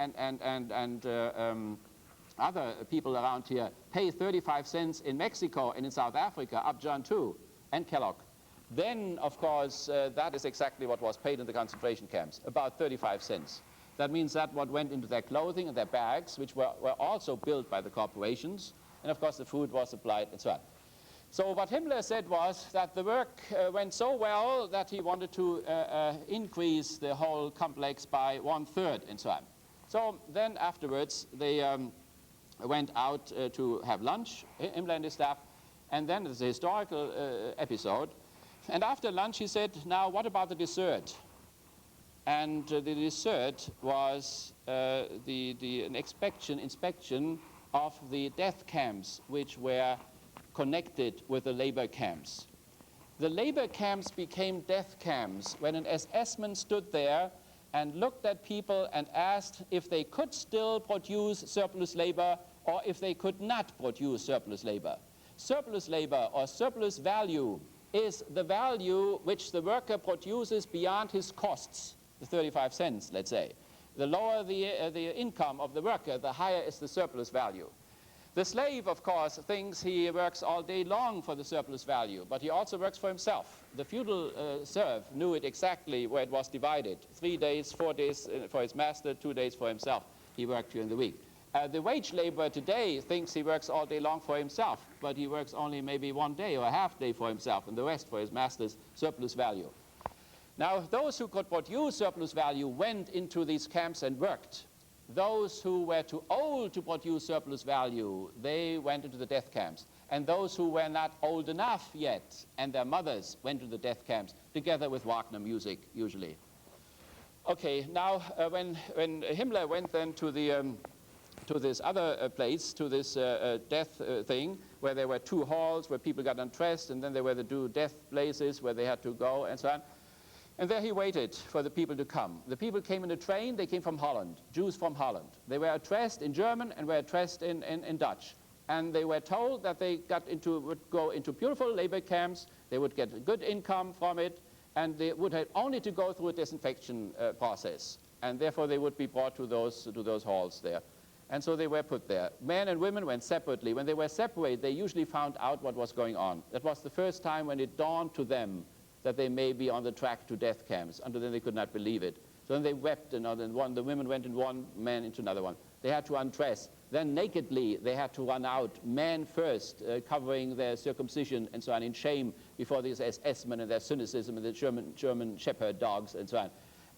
other people around here pay 35 cents in Mexico and in South Africa, Upjohn too, and Kellogg, then, of course, that is exactly what was paid in the concentration camps, about 35 cents. That means that what went into their clothing and their bags, which were also built by the corporations, and of course the food was supplied and so on. So what Himmler said was that the work went so well that he wanted to increase the whole complex by 1/3 and so on. So then afterwards they went out to have lunch, Himmler and his staff, and then there's a historical episode. And after lunch he said, now what about the dessert? And the dessert was an inspection of the death camps which were connected with the labor camps. The labor camps became death camps when an SS-man stood there and looked at people and asked if they could still produce surplus labor or if they could not produce surplus labor. Surplus labor or surplus value is the value which the worker produces beyond his costs, the 35 cents, let's say. The lower the income of the worker, the higher is the surplus value. The slave, of course, thinks he works all day long for the surplus value, but he also works for himself. The feudal serf knew it exactly where it was divided. 3 days, 4 days for his master, 2 days for himself. He worked during the week. The wage laborer today thinks he works all day long for himself, but he works only maybe 1 day or a half day for himself, and the rest for his master's surplus value. Now, those who could produce surplus value went into these camps and worked. Those who were too old to produce surplus value, they went into the death camps. And those who were not old enough yet, and their mothers, went to the death camps, together with Wagner music, usually. Okay, now, when Himmler went then to this other place, to this death thing, where there were 2 halls where people got undressed, and then there were the 2 death places where they had to go, and so on. And there he waited for the people to come. The people came in a train. They came from Holland, Jews from Holland. They were addressed in German and were addressed in Dutch. And they were told that they would go into beautiful labor camps. They would get a good income from it, and they would have only to go through a disinfection process. And therefore, they would be brought to those halls there. And so they were put there. Men and women went separately. When they were separated, they usually found out what was going on. That was the first time when it dawned to them that they may be on the track to death camps. Until then, they could not believe it. So then they wept, and the women went in one, men into another one. They had to undress. Then nakedly, they had to run out, men first, covering their circumcision and so on in shame before these SS-men and their cynicism and the German shepherd dogs and so on.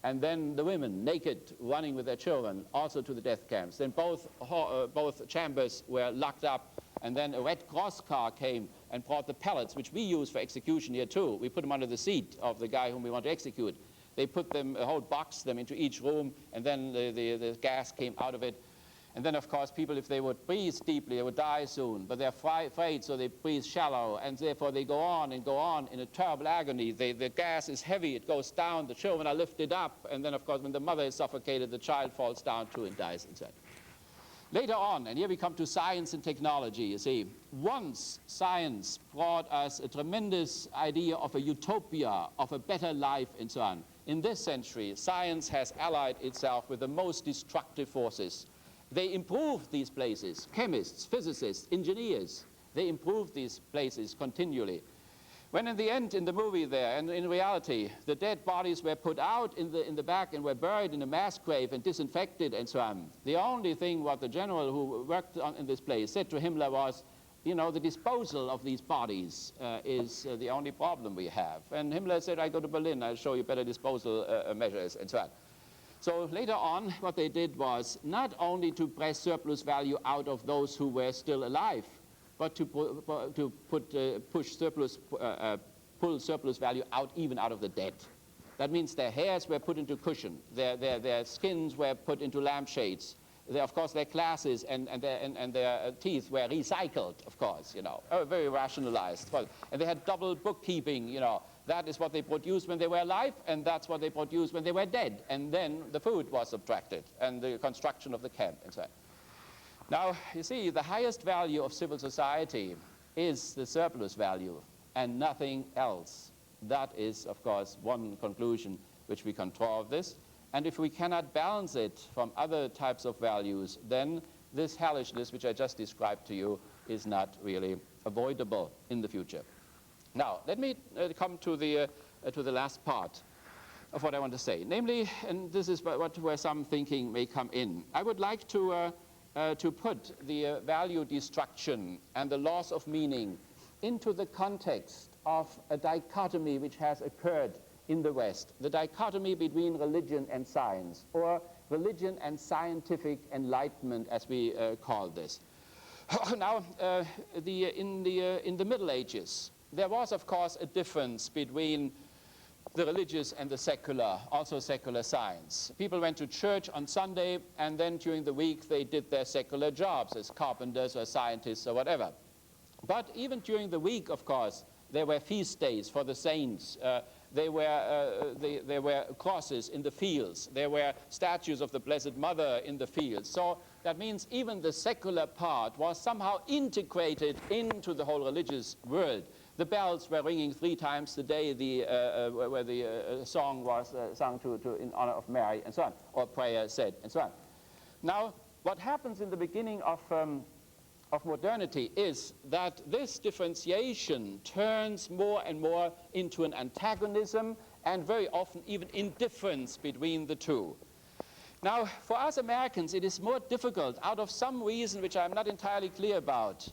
And then the women, naked, running with their children, also to the death camps. Then both chambers were locked up, and then a Red Cross car came and brought the pellets, which we use for execution here too. We put them under the seat of the guy whom we want to execute. They put them, a whole box them into each room, and then the gas came out of it. And then, of course, people, if they would breathe deeply, they would die soon. But they're afraid, so they breathe shallow, and therefore they go on and go on in a terrible agony. The gas is heavy, it goes down, the children are lifted up, and then, of course, when the mother is suffocated, the child falls down too and dies inside. Later on, and here we come to science and technology, you see, once science brought us a tremendous idea of a utopia, of a better life and so on. In this century, science has allied itself with the most destructive forces. They improved these places, chemists, physicists, engineers, they improved these places continually. When in the end, in the movie there, and in reality, the dead bodies were put out in the back and were buried in a mass grave and disinfected and so on, the only thing what the general who worked in this place said to Himmler was, you know, the disposal of these bodies is the only problem we have. And Himmler said, I go to Berlin, I'll show you better disposal measures and so on. So later on, what they did was not only to press surplus value out of those who were still alive, but to pull surplus value out even out of the dead. That means their hairs were put into cushion, their skins were put into lampshades. Of course, their glasses and their teeth were recycled, of course, you know, very rationalized. And they had double bookkeeping, you know. That is what they produced when they were alive, and that's what they produced when they were dead. And then the food was subtracted, and the construction of the camp, and so on. Now, you see, the highest value of civil society is the surplus value and nothing else. That is, of course, one conclusion which we can draw of this. And if we cannot balance it from other types of values, then this hellishness which I just described to you is not really avoidable in the future. Now, let me come to the last part of what I want to say. Namely, and this is where some thinking may come in, I would like to put the value destruction and the loss of meaning into the context of a dichotomy which has occurred in the West, the dichotomy between religion and science, or religion and scientific enlightenment, as we call this. Now, in the Middle Ages, there was, of course, a difference between the religious and the secular, also secular science. People went to church on Sunday, and then during the week they did their secular jobs as carpenters or scientists or whatever. But even during the week, of course, there were feast days for the saints. There were crosses in the fields. There were statues of the Blessed Mother in the fields. So that means even the secular part was somehow integrated into the whole religious world. The bells were ringing 3 times a day, where the song was sung in honor of Mary, and so on, or prayer said, and so on. Now, what happens in the beginning of modernity is that this differentiation turns more and more into an antagonism, and very often even indifference between the two. Now, for us Americans, it is more difficult, out of some reason which I'm not entirely clear about,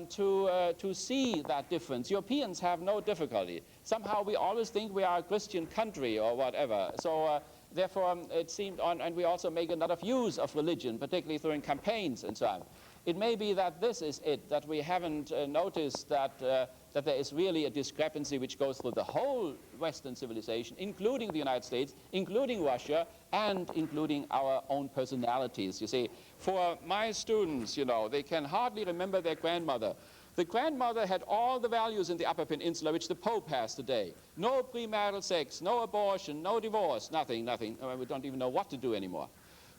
to see that difference. Europeans have no difficulty. Somehow we always think we are a Christian country or whatever. So therefore it seemed and we also make a lot of use of religion, particularly during campaigns and so on. It may be that this is it, that we haven't noticed that there is really a discrepancy which goes through the whole Western civilization, including the United States, including Russia, and including our own personalities. You see, for my students, you know, they can hardly remember their grandmother. The grandmother had all the values in the Upper Peninsula which the Pope has today. No premarital sex, no abortion, no divorce, nothing. We don't even know what to do anymore.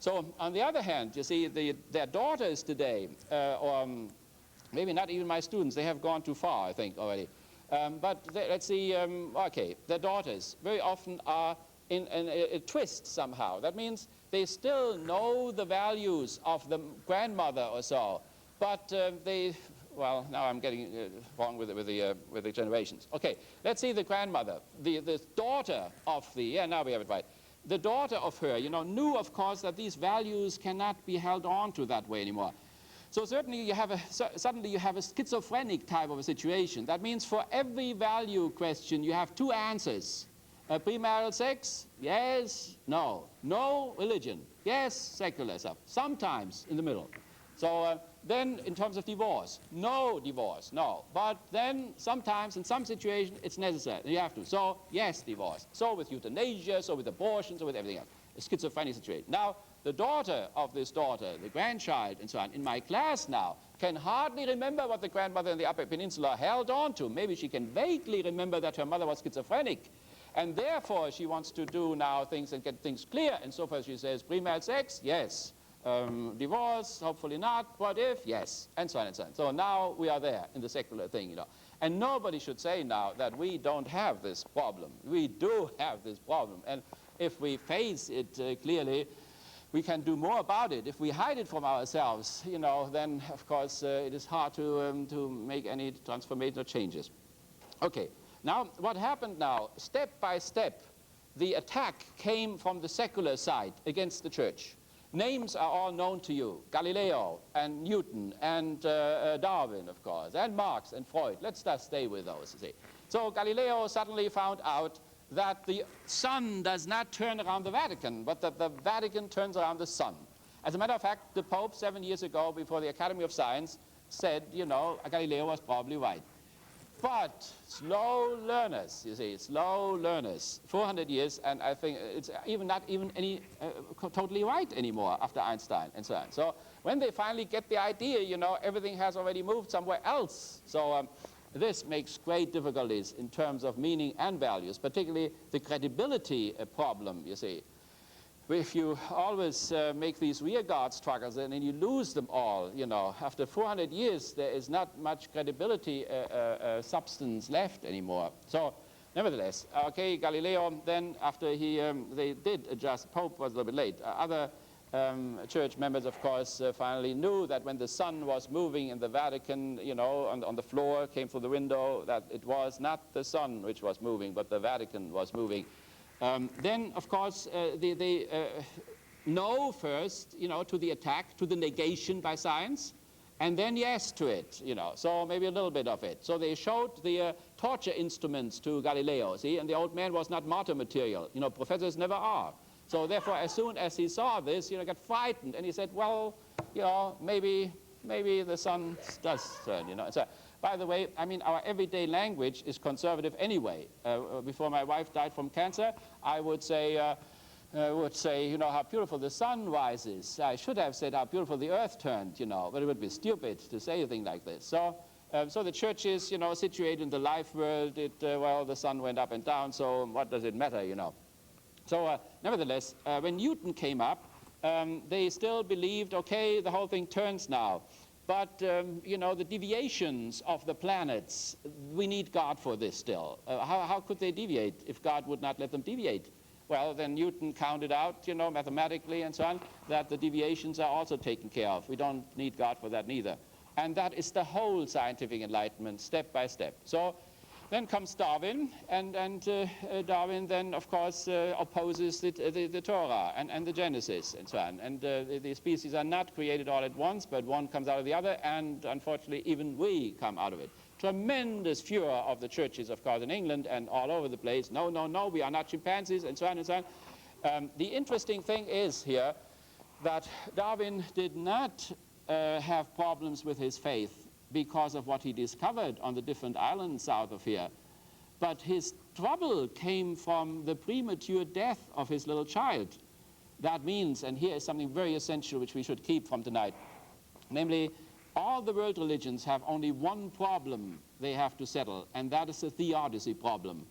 So on the other hand, you see, their daughters today, or maybe not even my students, they have gone too far, I think, already. But let's see, okay, their daughters very often are in a twist somehow. That means they still know the values of the grandmother or so, but well, now I'm getting wrong with the generations. Okay, let's see the grandmother, the daughter of now we have it right. The daughter of her, you know, knew, of course, that these values cannot be held on to that way anymore. So certainly you have suddenly you have a schizophrenic type of a situation. That means for every value question, you have 2 answers. Premarital sex, yes, no. No religion, yes, secular stuff. Sometimes in the middle. So then in terms of divorce, no divorce, no. But then sometimes in some situations it's necessary, you have to. So yes, divorce. So with euthanasia, so with abortion, so with everything else. A schizophrenic situation. Now, the daughter of this daughter, the grandchild and so on, in my class now, can hardly remember what the grandmother in the Upper Peninsula held on to. Maybe she can vaguely remember that her mother was schizophrenic. And therefore she wants to do now things and get things clear. And so far she says, premarital sex, yes. Divorce, hopefully not. What if? Yes, and so on and so on. So now we are there in the secular thing, you know. And nobody should say now that we don't have this problem. We do have this problem. And if we face it clearly, we can do more about it. If we hide it from ourselves, you know, then of course it is hard to make any transformational changes. Okay, now what happened now? Step by step, the attack came from the secular side against the church. Names are all known to you: Galileo and Newton and Darwin, of course, and Marx and Freud. Let's just stay with those, you see. So Galileo suddenly found out that the sun does not turn around the Vatican, but that the Vatican turns around the sun. As a matter of fact, the Pope 7 years ago, before the Academy of Science, said, you know, Galileo was probably right. But slow learners, you see, slow learners, 400 years, and I think it's not even any totally right anymore after Einstein and so on. So when they finally get the idea, you know, everything has already moved somewhere else. So this makes great difficulties in terms of meaning and values, particularly the credibility problem, you see. If you always make these rearguard struggles and then you lose them all, you know, after 400 years there is not much credibility substance left anymore. So nevertheless, okay, Galileo then, after they did adjust, Pope was a little bit late. Other church members, of course, finally knew that when the sun was moving in the Vatican, you know, on the floor, came through the window, that it was not the sun which was moving, but the Vatican was moving. Then, of course, they no first, you know, to the attack, to the negation by science, and then yes to it, you know, so maybe a little bit of it. So they showed the torture instruments to Galileo, see, and the old man was not martyr material. You know, professors never are. So therefore, as soon as he saw this, you know, got frightened, and he said, well, you know, maybe the sun does turn, you know. So, by the way, I mean, our everyday language is conservative anyway. Before my wife died from cancer, I would say, you know, how beautiful the sun rises. I should have said how beautiful the earth turned, you know, but it would be stupid to say a thing like this. So, so the church is, you know, situated in the life world. Well, the sun went up and down, so what does it matter, you know? So, nevertheless, when Newton came up, they still believed, okay, the whole thing turns now. But, you know, the deviations of the planets, we need God for this still. How could they deviate if God would not let them deviate? Well, then Newton counted out, you know, mathematically and so on, that the deviations are also taken care of. We don't need God for that neither. And that is the whole scientific enlightenment, step by step. So then comes Darwin, and Darwin then, of course, opposes the Torah and the Genesis and so on. And the species are not created all at once, but one comes out of the other, and unfortunately even we come out of it. Tremendous furor of the churches, of course, in England and all over the place. No, no, no, we are not chimpanzees, and so on and so on. The interesting thing is here that Darwin did not have problems with his faith because of what he discovered on the different islands south of here. But his trouble came from the premature death of his little child. That means, and here is something very essential which we should keep from tonight, namely, all the world religions have only one problem they have to settle, and that is the theodicy problem.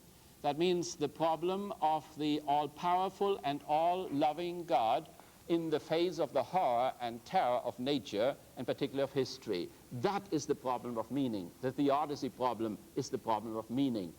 That means the problem of the all-powerful and all-loving God in the face of the horror and terror of nature, and particularly of history. That is the problem of meaning. The theodicy problem is the problem of meaning.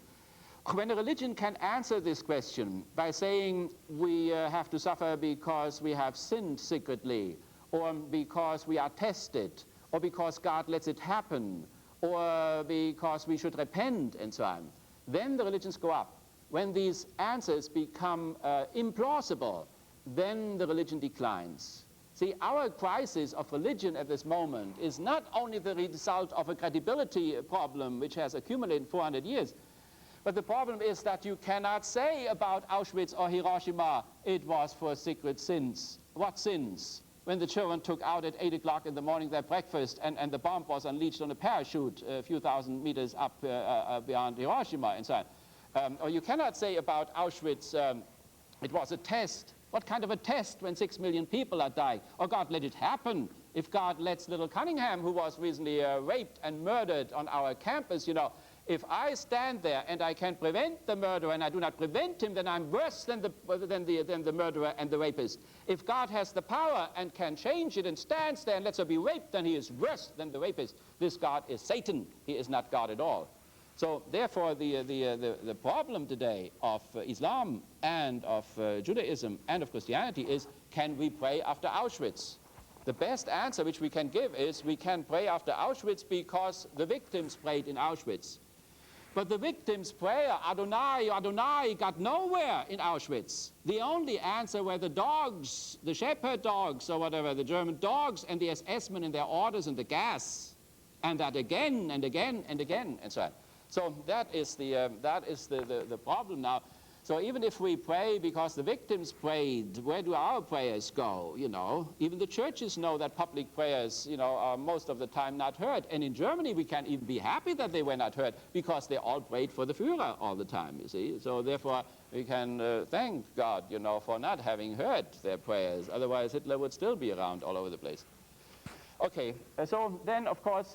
When a religion can answer this question by saying we have to suffer because we have sinned secretly, or because we are tested, or because God lets it happen, or because we should repent, and so on, then the religions go up. When these answers become implausible, then the religion declines. See, our crisis of religion at this moment is not only the result of a credibility problem which has accumulated 400 years, but the problem is that you cannot say about Auschwitz or Hiroshima, it was for secret sins. What sins? When the children took out at 8 o'clock in the morning their breakfast and the bomb was unleashed on a parachute a few thousand meters up beyond Hiroshima and so on. Or you cannot say about Auschwitz, it was a test. What kind of a test when 6 million people are dying? Or God let it happen. If God lets little Cunningham, who was recently raped and murdered on our campus, you know, If I stand there and I can prevent the murderer and I do not prevent him, then I'm worse than the murderer and the rapist. If God has the power and can change it and stands there and lets her be raped, then he is worse than the rapist. This God is Satan. He is not God at all. So therefore, the problem today of Islam and of Judaism and of Christianity is, can we pray after Auschwitz? The best answer which we can give is we can pray after Auschwitz because the victims prayed in Auschwitz. But the victims' prayer, Adonai, Adonai, got nowhere in Auschwitz. The only answer were the dogs, the shepherd dogs or whatever, the German dogs and the SS men in their orders and the gas. And that again and again and again and so on. So that is the problem now. So even if we pray because the victims prayed, where do our prayers go, you know? Even the churches know that public prayers, you know, are most of the time not heard. And in Germany, we can even be happy that they were not heard because they all prayed for the Führer all the time, you see. So therefore, we can thank God, you know, for not having heard their prayers. Otherwise, Hitler would still be around all over the place. Okay, so then, of course,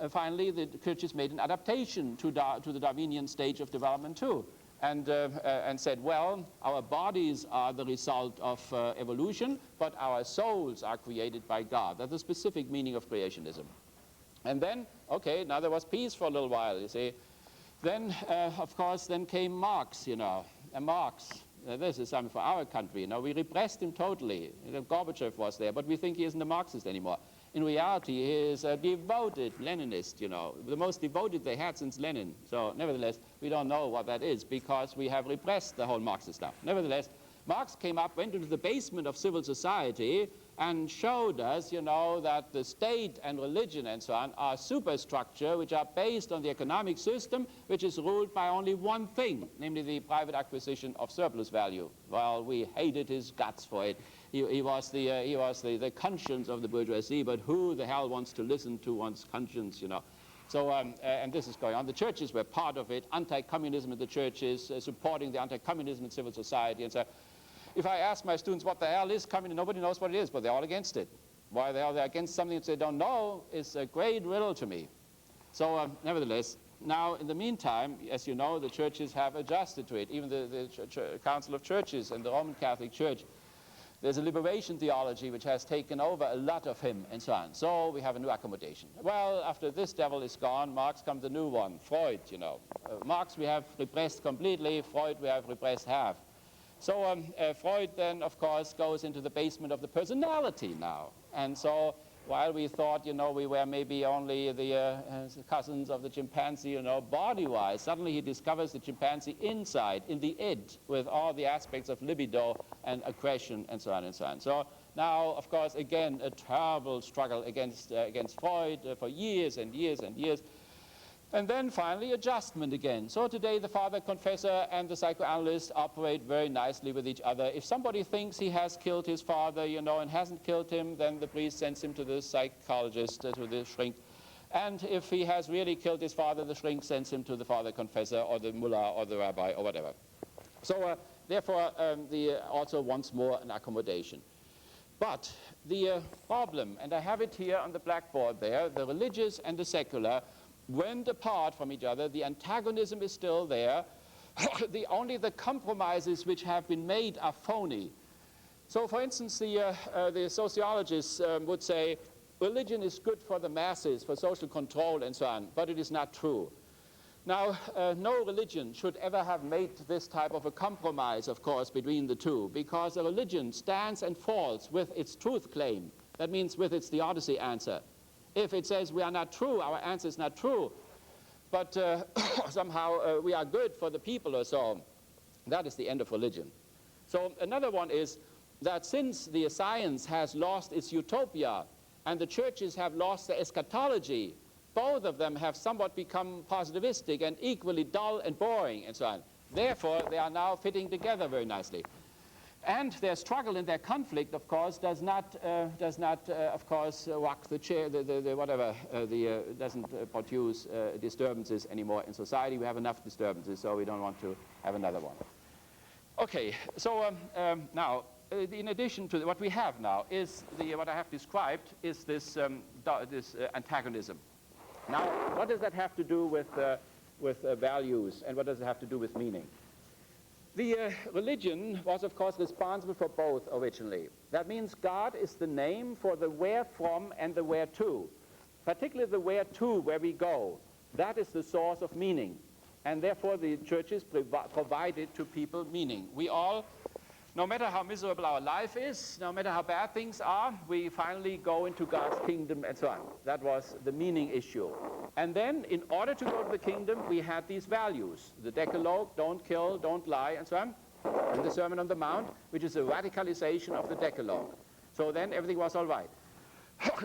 finally, the churches made an adaptation to the Darwinian stage of development, too. And said, well, our bodies are the result of evolution, but our souls are created by God. That's the specific meaning of creationism. And then, okay, now there was peace for a little while, you see. Then, of course, then came Marx, you know. And Marx, this is something for our country. You know, we repressed him totally. Gorbachev was there, but we think he isn't a Marxist anymore. In reality, he is a devoted Leninist, you know, the most devoted they had since Lenin. So nevertheless, we don't know what that is because we have repressed the whole Marxist stuff. Nevertheless, Marx came up, went into the basement of civil society and showed us, you know, that the state and religion and so on are superstructure which are based on the economic system which is ruled by only one thing, namely the private acquisition of surplus value. Well, we hated his guts for it. He was the conscience of the bourgeoisie, but who the hell wants to listen to one's conscience, you know? So, and this is going on. The churches were part of it, anti-communism in the churches, supporting the anti-communism in civil society. And so if I ask my students what the hell is communism, nobody knows what it is, but they're all against it. Why they're against something that they don't know is a great riddle to me. So, nevertheless, now in the meantime, as you know, the churches have adjusted to it. Even the Council of Churches and the Roman Catholic Church, there's a liberation theology which has taken over a lot of him and so on. So we have a new accommodation. Well, after this devil is gone, Marx comes a new one, Freud, you know. Marx we have repressed completely, Freud we have repressed half. So Freud then, of course, goes into the basement of the personality now. And so while we thought, you know, we were maybe only the cousins of the chimpanzee, you know, body-wise, suddenly he discovers the chimpanzee inside, in the id, with all the aspects of libido and aggression and so on and so on. So now, of course, again, a terrible struggle against Freud for years and years and years. And then finally adjustment again. So today the father confessor and the psychoanalyst operate very nicely with each other. If somebody thinks he has killed his father, you know, and hasn't killed him, then the priest sends him to the psychologist, to the shrink. And if he has really killed his father, the shrink sends him to the father confessor or the mullah or the rabbi or whatever. So therefore, also once more an accommodation. But the problem, and I have it here on the blackboard there, the religious and the secular went apart from each other. The antagonism is still there. Only the compromises which have been made are phony. So, for instance, the sociologists would say religion is good for the masses, for social control and so on, but it is not true. Now, no religion should ever have made this type of a compromise, of course, between the two, because a religion stands and falls with its truth claim. That means with its theodicy answer. If it says we are not true, our answer is not true, but somehow we are good for the people or so, that is the end of religion. So another one is that since the science has lost its utopia and the churches have lost their eschatology, both of them have somewhat become positivistic and equally dull and boring and so on. Therefore, they are now fitting together very nicely. And their struggle and their conflict, of course, does not of course, rock the chair, doesn't produce disturbances anymore in society. We have enough disturbances, so we don't want to have another one. Okay, so now, in addition to what we have now is what I have described is this antagonism. Now, what does that have to do with with values, and what does it have to do with meaning? The religion was, of course, responsible for both originally. That means God is the name for the where from and the where to. Particularly the where to, where we go. That is the source of meaning. And therefore the churches provided to people meaning. We all, no matter how miserable our life is, no matter how bad things are, we finally go into God's kingdom and so on. That was the meaning issue. And then, in order to go to the kingdom, we had these values. The Decalogue, don't kill, don't lie, and so on. And the Sermon on the Mount, which is a radicalization of the Decalogue. So then everything was all right.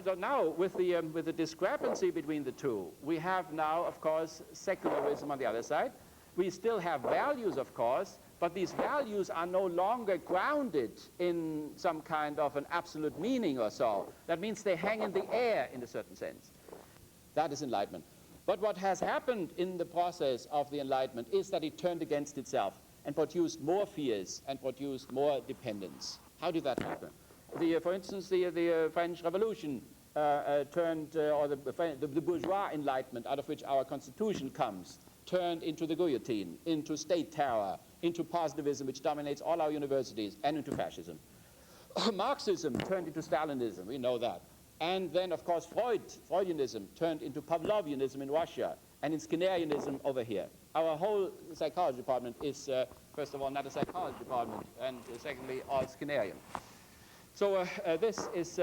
So now, with the discrepancy between the two, we have now, of course, secularism on the other side. We still have values, of course, but these values are no longer grounded in some kind of an absolute meaning or so. That means they hang in the air in a certain sense. That is enlightenment. But what has happened in the process of the Enlightenment is that it turned against itself and produced more fears and produced more dependence. How did that happen? For instance, the French Revolution turned, or the bourgeois Enlightenment, out of which our Constitution comes, turned into the guillotine, into state terror, into positivism, which dominates all our universities, and into fascism. Marxism turned into Stalinism, we know that. And then, of course, Freudianism turned into Pavlovianism in Russia, and in Skinnerianism over here. Our whole psychology department is, first of all, not a psychology department, and secondly, all Skinnerian. So this is,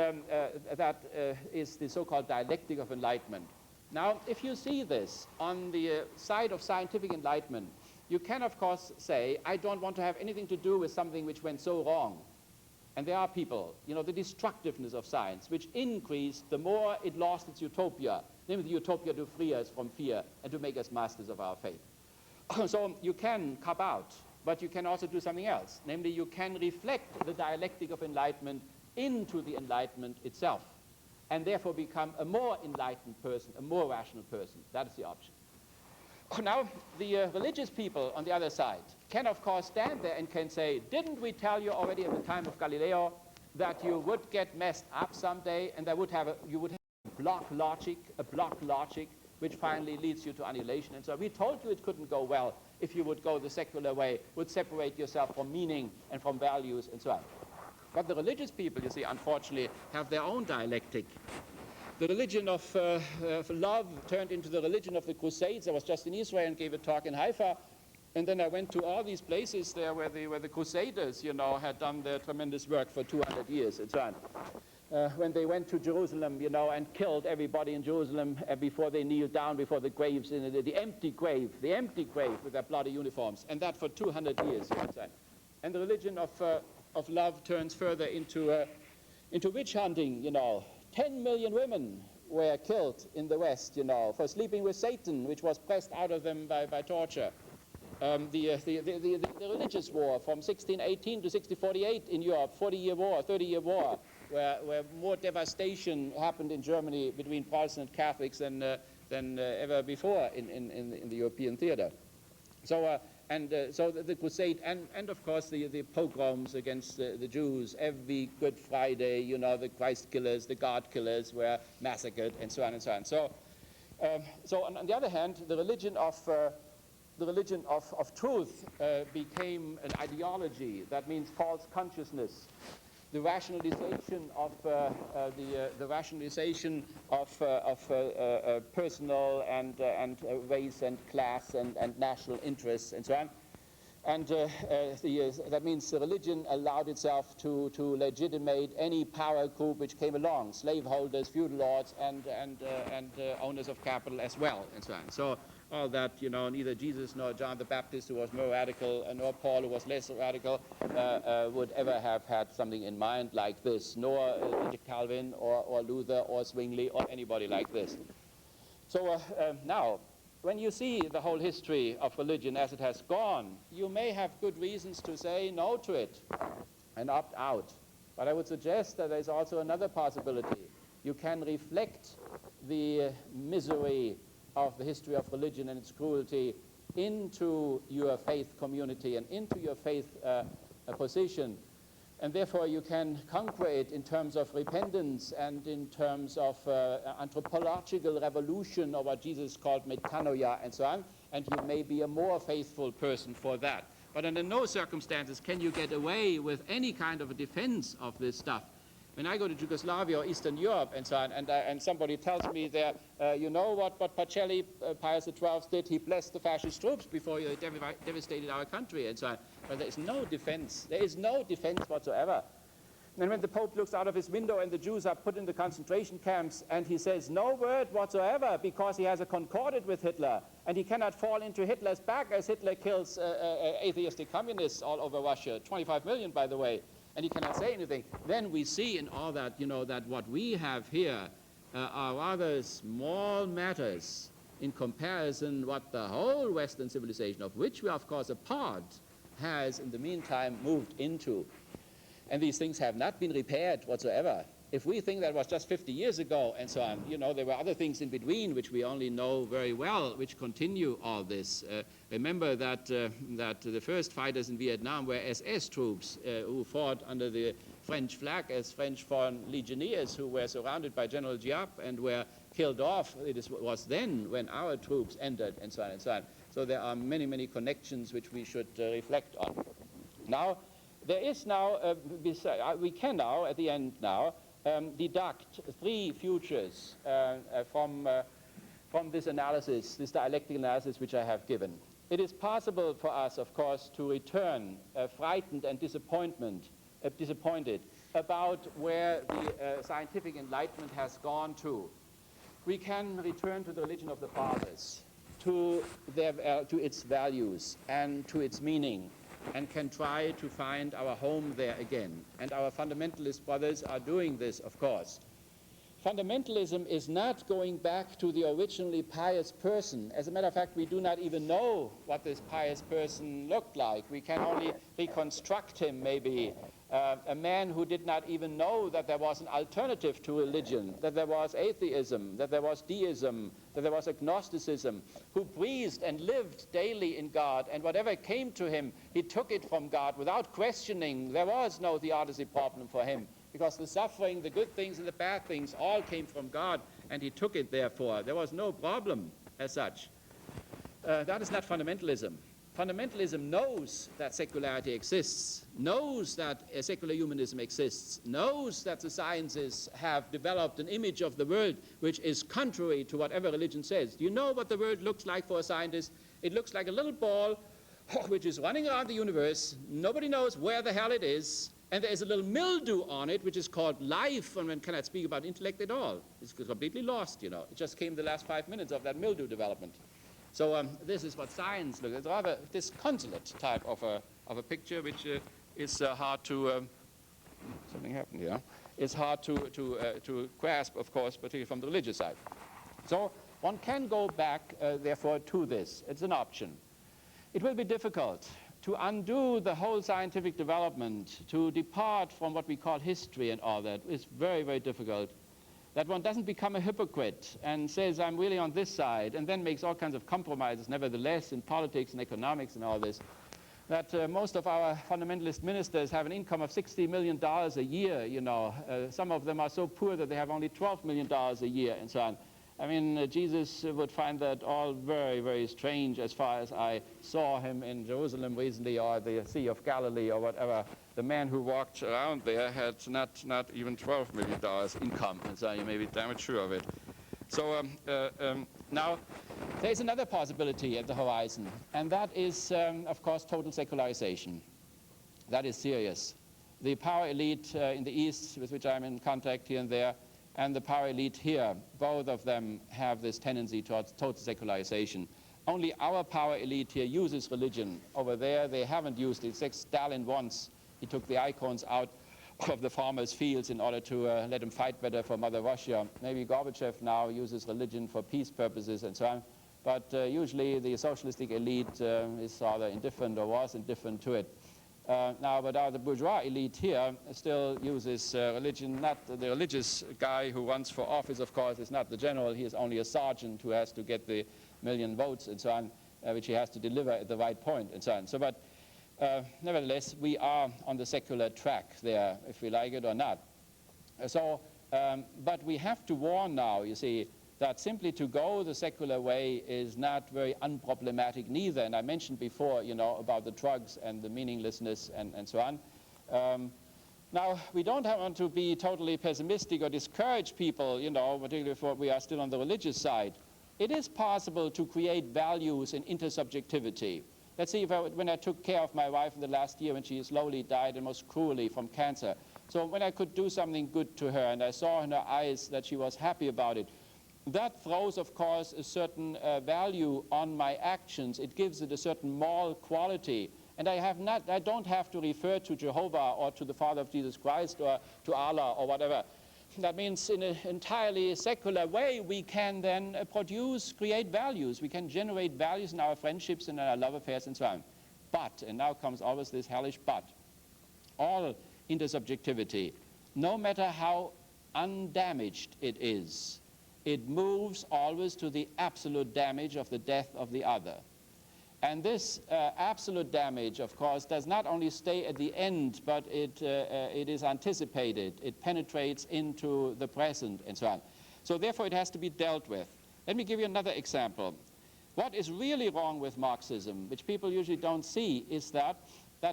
is the so-called dialectic of enlightenment. Now, if you see this on the side of scientific enlightenment, you can, of course, say, I don't want to have anything to do with something which went so wrong. And there are people, you know, the destructiveness of science, which increased the more it lost its utopia, namely the utopia to free us from fear and to make us masters of our faith. So you can cop out, but you can also do something else. Namely, you can reflect the dialectic of enlightenment into the enlightenment itself, and therefore become a more enlightened person, a more rational person. That is the option. Now, the religious people on the other side can, of course, stand there and can say, didn't we tell you already at the time of Galileo that you would get messed up someday, and you would have a block logic, which finally leads you to annihilation. And so we told you it couldn't go well if you would go the secular way, would separate yourself from meaning and from values and so on. But the religious people, you see, unfortunately, have their own dialectic. The religion of love turned into the religion of the Crusades. I was just in Israel and gave a talk in Haifa, and then I went to all these places there where the Crusaders, you know, had done their tremendous work for 200 years and so on. When they went to Jerusalem, you know, and killed everybody in Jerusalem before they kneeled down before the graves, in the empty grave with their bloody uniforms, and that for 200 years. You know, and the religion of love turns further into witch hunting, you know. 10 million women were killed in the West, you know, for sleeping with Satan, which was pressed out of them by torture. The religious war from 1618 to 1648 in Europe, 40-year war, 30-year war, where more devastation happened in Germany between Protestant and Catholics than ever before in the European theater. So, so the crusade, and of course the pogroms against the Jews, every Good Friday, you know, the Christ killers, the God killers were massacred, and so on and so on. So, so on the other hand, the religion of truth became an ideology. That means false consciousness. The rationalization of personal and race and class and national interests and so on, and that means the religion allowed itself to legitimate any power group which came along: slaveholders, feudal lords, and owners of capital as well, and so on. So all that, you know, neither Jesus nor John the Baptist, who was more radical, nor Paul, who was less radical, would ever have had something in mind like this, nor Calvin or Luther or Zwingli or anybody like this. So now, when you see the whole history of religion as it has gone, you may have good reasons to say no to it and opt out. But I would suggest that there's also another possibility. You can reflect the misery of the history of religion and its cruelty into your faith community and into your faith position, and therefore you can conquer it in terms of repentance and in terms of anthropological revolution, or what Jesus called metanoia and so on, and you may be a more faithful person for that. But under no circumstances can you get away with any kind of a defense of this stuff. When I go to Yugoslavia or Eastern Europe and so on, and somebody tells me there, you know what Pacelli, Pius XII did, he blessed the fascist troops before he devastated our country and so on. But there is no defense. There is no defense whatsoever. And when the Pope looks out of his window and the Jews are put in the concentration camps, and he says no word whatsoever because he has a concordat with Hitler, and he cannot fall into Hitler's back as Hitler kills atheistic communists all over Russia, 25 million, by the way, and he cannot say anything, then we see in all that, you know, that what we have here are rather small matters in comparison what the whole Western civilization, of which we are, of course, a part, has in the meantime moved into. And these things have not been repaired whatsoever. If we think that was just 50 years ago and so on, you know, there were other things in between which we only know very well, which continue all this. Remember that the first fighters in Vietnam were SS troops who fought under the French flag as French foreign legionnaires who were surrounded by General Giap and were killed off. It was then when our troops entered and so on and so on. So there are many, many connections which we should reflect on. Now, there is now, we can now, at the end now, deduct three futures from this analysis, this dialectical analysis which I have given. It is possible for us, of course, to return frightened and disappointed about where the scientific enlightenment has gone to. We can return to the religion of the fathers, to its values and to its meaning, and can try to find our home there again. And our fundamentalist brothers are doing this, of course. Fundamentalism is not going back to the originally pious person. As a matter of fact, we do not even know what this pious person looked like. We can only reconstruct him, maybe. A man who did not even know that there was an alternative to religion, that there was atheism, that there was deism, that there was agnosticism, who breathed and lived daily in God, and whatever came to him, he took it from God without questioning. There was no theodicy problem for him, because the suffering, the good things and the bad things all came from God, and he took it therefore. There was no problem as such. That is not fundamentalism. Fundamentalism knows that secularity exists, knows that secular humanism exists, knows that the sciences have developed an image of the world which is contrary to whatever religion says. Do you know what the world looks like for a scientist? It looks like a little ball which is running around the universe. Nobody knows where the hell it is. And there is a little mildew on it which is called life, and one cannot speak about intellect at all. It's completely lost, you know. It just came the last 5 minutes of that mildew development. So this is what science looks like. It's rather disconsolate type of a picture, which is hard to something happened here. It's hard to grasp, of course, particularly from the religious side. So one can go back, therefore, to this. It's an option. It will be difficult to undo the whole scientific development, to depart from what we call history and all that. Is very, very difficult. That one doesn't become a hypocrite and says, I'm really on this side, and then makes all kinds of compromises, nevertheless, in politics and economics and all this. That most of our fundamentalist ministers have an income of $60 million a year, you know. Some of them are so poor that they have only $12 million a year and so on. I mean, Jesus would find that all very, very strange as far as I saw him in Jerusalem recently, or the Sea of Galilee, or whatever. The man who walked around there had not even $12 million income, and so you may be damn sure of it. So now, there's another possibility at the horizon, and that is, of course, total secularization. That is serious. The power elite in the East, with which I'm in contact here and there, and the power elite here, both of them have this tendency towards total secularization. Only our power elite here uses religion. Over there, they haven't used it. It's Stalin once. He took the icons out of the farmers' fields in order to let them fight better for Mother Russia. Maybe Gorbachev now uses religion for peace purposes and so on. But usually the socialistic elite is rather indifferent, or was indifferent to it. But the bourgeois elite here still uses religion. Not the religious guy who runs for office, of course, is not the general. He is only a sergeant who has to get the million votes and so on, which he has to deliver at the right point and so on. So, but nevertheless, we are on the secular track there, if we like it or not. But we have to warn now, you see, that simply to go the secular way is not very unproblematic neither. And I mentioned before, you know, about the drugs and the meaninglessness and so on. Now, we don't want to be totally pessimistic or discourage people, you know, particularly if we are still on the religious side. It is possible to create values in intersubjectivity. Let's see, when I took care of my wife in the last year when she slowly died and most cruelly from cancer. So when I could do something good to her and I saw in her eyes that she was happy about it, that throws, of course, a certain value on my actions. It gives it a certain moral quality. And I don't have to refer to Jehovah or to the Father of Jesus Christ or to Allah or whatever. That means in an entirely secular way, we can then create values. We can generate values in our friendships and in our love affairs and so on. But, and now comes always this hellish but, all intersubjectivity, no matter how undamaged it is, it moves always to the absolute damage of the death of the other. And this absolute damage, of course, does not only stay at the end, but it is anticipated. It penetrates into the present and so on. So therefore, it has to be dealt with. Let me give you another example. What is really wrong with Marxism, which people usually don't see, is that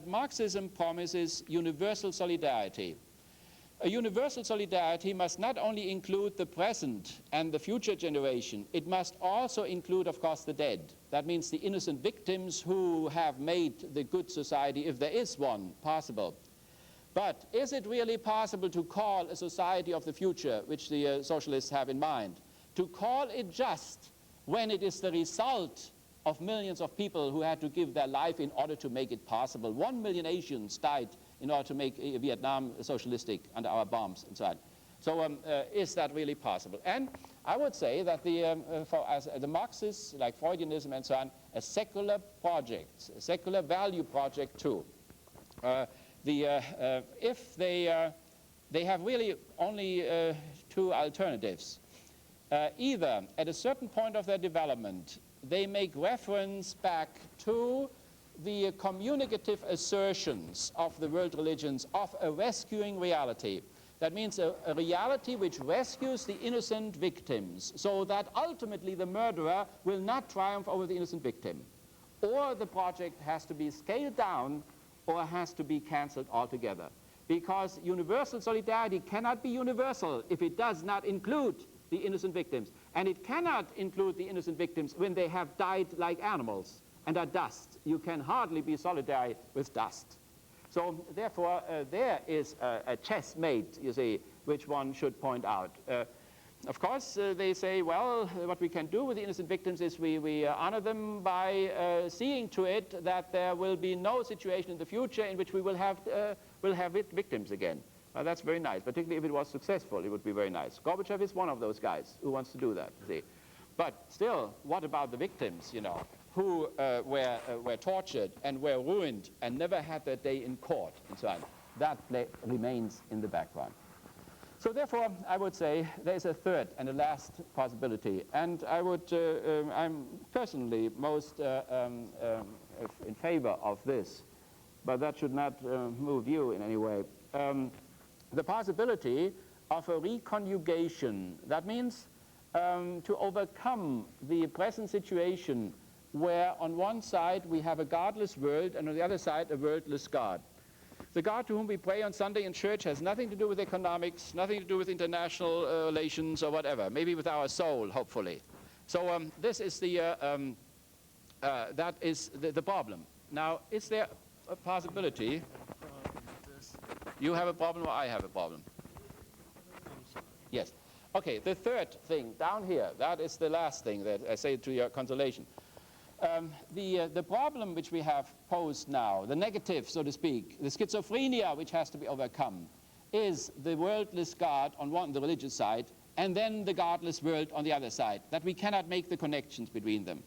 Marxism promises universal solidarity. A universal solidarity must not only include the present and the future generation, it must also include, of course, the dead. That means the innocent victims who have made the good society, if there is one, possible. But is it really possible to call a society of the future, which the socialists have in mind, to call it just when it is the result of millions of people who had to give their life in order to make it possible? 1 million Asians died in order to make Vietnam socialistic under our bombs and so on. So is that really possible? And I would say that as the Marxists, like Freudianism and so on, a secular project, a secular value project too. If they have really only two alternatives. Either at a certain point of their development, they make reference back to the communicative assertions of the world religions of a rescuing reality. That means a reality which rescues the innocent victims, so that ultimately the murderer will not triumph over the innocent victim. Or the project has to be scaled down or has to be cancelled altogether. Because universal solidarity cannot be universal if it does not include the innocent victims. And it cannot include the innocent victims when they have died like animals and are dust. You can hardly be solidary with dust. So therefore, there is a chess mate, you see, which one should point out. Of course, they say, well, what we can do with the innocent victims is we honor them by seeing to it that there will be no situation in the future in which we will have victims again. That's very nice, particularly if it was successful, it would be very nice. Gorbachev is one of those guys who wants to do that, you see. But still, what about the victims, you know, who were tortured and were ruined and never had their day in court and so on? That remains in the background. So therefore, I would say there's a third and a last possibility. And I would, I'm personally most in favor of this, but that should not move you in any way. The possibility of a reconjugation. That means to overcome the present situation where on one side we have a godless world and on the other side a worldless God. The God to whom we pray on Sunday in church has nothing to do with economics, nothing to do with international relations or whatever, maybe with our soul, hopefully. So this is that is the problem. Now, is there a possibility? You have a problem or I have a problem? Yes. Okay, the third thing down here, that is the last thing that I say to your consolation. The problem which we have posed now, the negative, so to speak, the schizophrenia which has to be overcome, is the worldless God on the religious side, and then the godless world on the other side, that we cannot make the connections between them.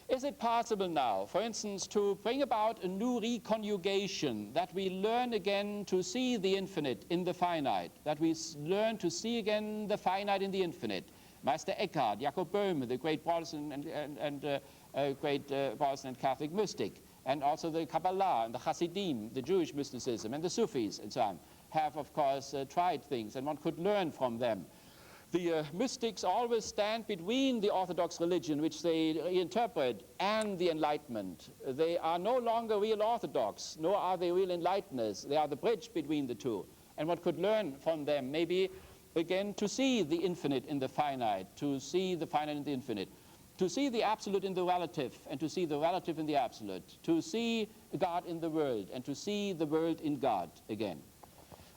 Is it possible now, for instance, to bring about a new reconjugation, that we learn again to see the infinite in the finite, that we learn to see again the finite in the infinite? Meister Eckhart, Jakob Böhme, the great Protestant and great Protestant Catholic mystic, and also the Kabbalah and the Hasidim, the Jewish mysticism, and the Sufis and so on, have, of course, tried things, and one could learn from them. The mystics always stand between the Orthodox religion, which they reinterpret, and the Enlightenment. They are no longer real Orthodox, nor are they real Enlighteners. They are the bridge between the two. And one could learn from them, maybe, again, to see the infinite in the finite, to see the finite in the infinite, to see the absolute in the relative, and to see the relative in the absolute, to see God in the world, and to see the world in God again.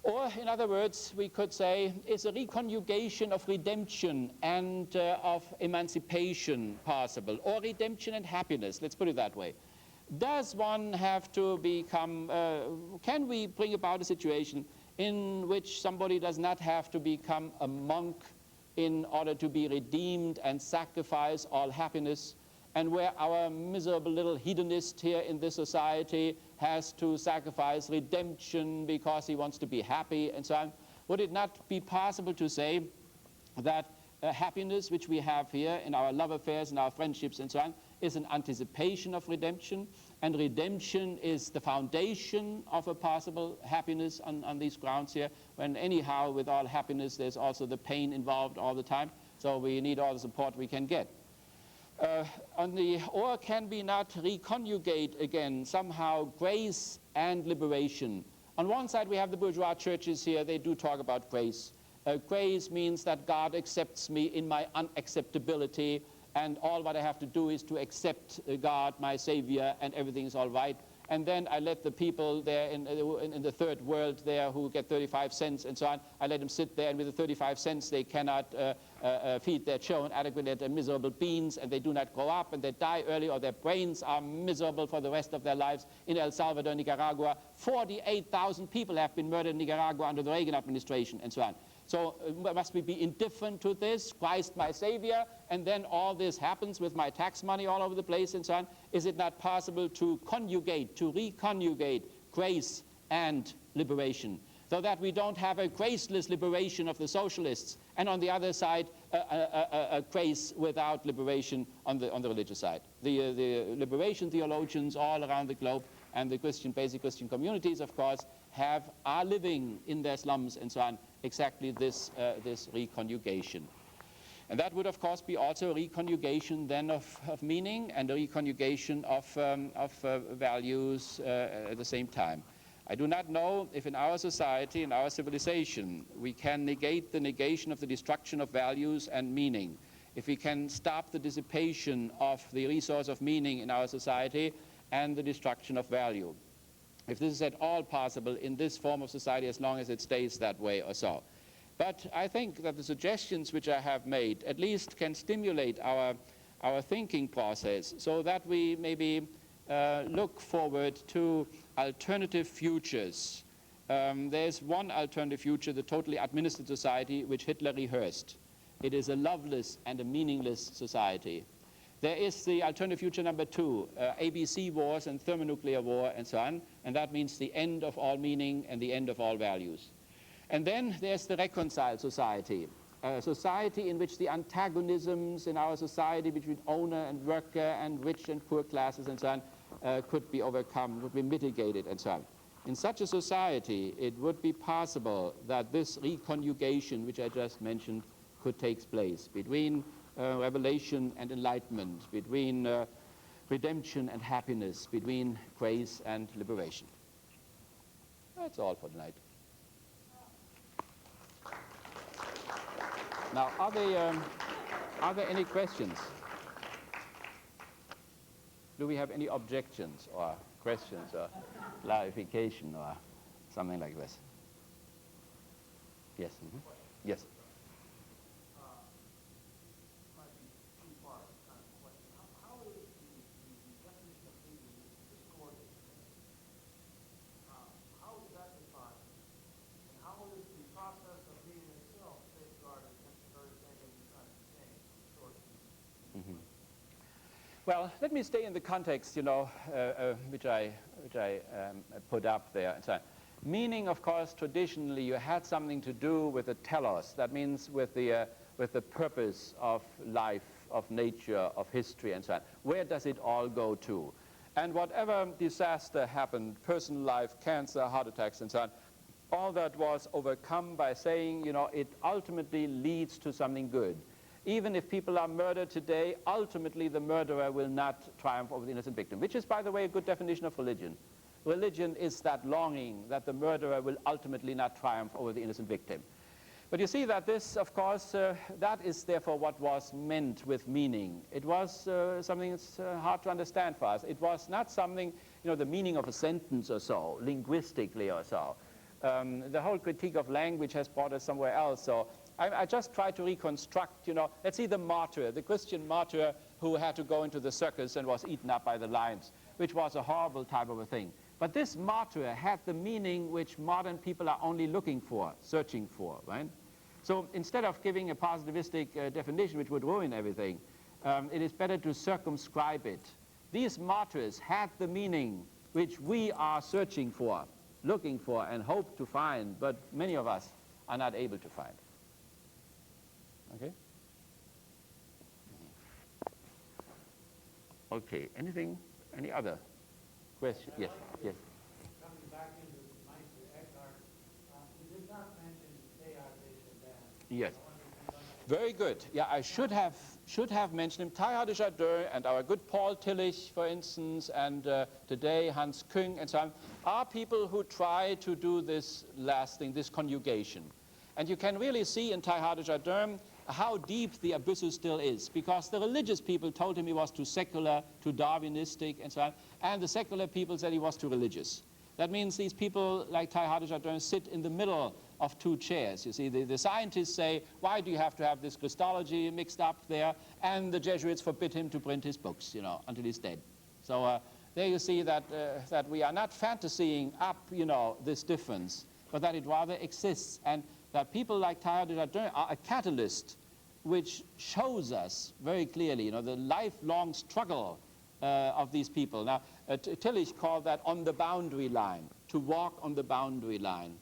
Or, in other words, we could say, is a reconjugation of redemption and of emancipation possible, or redemption and happiness, let's put it that way. Does one have to become, can we bring about a situation in which somebody does not have to become a monk in order to be redeemed and sacrifice all happiness, and where our miserable little hedonist here in this society has to sacrifice redemption because he wants to be happy and so on? Would it not be possible to say that happiness which we have here in our love affairs and our friendships and so on is an anticipation of redemption, and redemption is the foundation of a possible happiness on these grounds here, when anyhow with all happiness there's also the pain involved all the time, so we need all the support we can get. Or can we not reconjugate again somehow grace and liberation? On one side we have the bourgeois churches here, they do talk about grace. Grace means that God accepts me in my unacceptability, and all what I have to do is to accept God, my Savior, and everything is all right. And then I let the people there in the third world there who get 35 cents and so on, I let them sit there, and with the 35 cents they cannot feed their children adequately. They're miserable beings, and they do not grow up, and they die early, or their brains are miserable for the rest of their lives. In El Salvador, Nicaragua, 48,000 people have been murdered in Nicaragua under the Reagan administration and so on. So must we be indifferent to this? Christ my Savior, and then all this happens with my tax money all over the place and so on. Is it not possible to conjugate, to reconjugate grace and liberation, so that we don't have a graceless liberation of the socialists, and on the other side a grace without liberation on the religious side? The liberation theologians all around the globe and the basic Christian communities, of course, are living in their slums and so on exactly this reconjugation. And that would, of course, be also a reconjugation then of meaning and a reconjugation of values at the same time. I do not know if in our society, in our civilization, we can negate the negation of the destruction of values and meaning. If we can stop the dissipation of the resource of meaning in our society and the destruction of value. If this is at all possible in this form of society, as long as it stays that way or so. But I think that the suggestions which I have made at least can stimulate our thinking process, so that we maybe look forward to alternative futures. There's one alternative future, the totally administered society, which Hitler rehearsed. It is a loveless and a meaningless society. There is the alternative future number 2, ABC wars and thermonuclear war and so on, and that means the end of all meaning and the end of all values. And then there's the reconciled society, a society in which the antagonisms in our society between owner and worker and rich and poor classes and so on could be overcome, would be mitigated and so on. In such a society, it would be possible that this reconjugation, which I just mentioned, could take place between revelation and enlightenment, between redemption and happiness, between grace and liberation. That's all for tonight. Now, are there any questions? Do we have any objections or questions or clarification or something like this? Yes. Mm-hmm. Yes. Well, let me stay in the context, which I put up there. And so on. Meaning, of course, traditionally, you had something to do with the telos. That means with the purpose of life, of nature, of history, and so on. Where does it all go to? And whatever disaster happened, personal life, cancer, heart attacks, and so on, all that was overcome by saying, you know, it ultimately leads to something good. Even if people are murdered today, ultimately the murderer will not triumph over the innocent victim, which is, by the way, a good definition of religion. Religion is that longing that the murderer will ultimately not triumph over the innocent victim. But you see that this, of course, that is therefore what was meant with meaning. It was something that's hard to understand for us. It was not something, you know, the meaning of a sentence or so, linguistically or so. The whole critique of language has brought us somewhere else. So I just try to reconstruct, you know, let's see the martyr, the Christian martyr who had to go into the circus and was eaten up by the lions, which was a horrible type of a thing. But this martyr had the meaning which modern people are only looking for, searching for, right? So instead of giving a positivistic definition which would ruin everything, it is better to circumscribe it. These martyrs had the meaning which we are searching for, looking for, and hope to find, but many of us are not able to find. Okay? Okay, anything, any other question? Yes, yes. Coming back into Meister Eckhart, you did not mention Teilhard de Chardin. Yes. Very good. Yeah, I should have mentioned him. Teilhard de Chardin and our good Paul Tillich, for instance, and today Hans Küng and so on, are people who try to do this last thing, this conjugation. And you can really see in Teilhard de Chardin how deep the abyss still is, because the religious people told him he was too secular, too Darwinistic, and so on, and the secular people said he was too religious. That means these people, like Teilhard de Chardin, sit in the middle of two chairs. You see, the scientists say, why do you have to have this Christology mixed up there? And the Jesuits forbid him to print his books, you know, until he's dead. So there you see that, that we are not fantasying up, you know, this difference, but that it rather exists. And that people like Teilhard de Chardin are a catalyst which shows us very clearly, you know, the lifelong struggle of these people. Now, Tillich called that on the boundary line, to walk on the boundary line,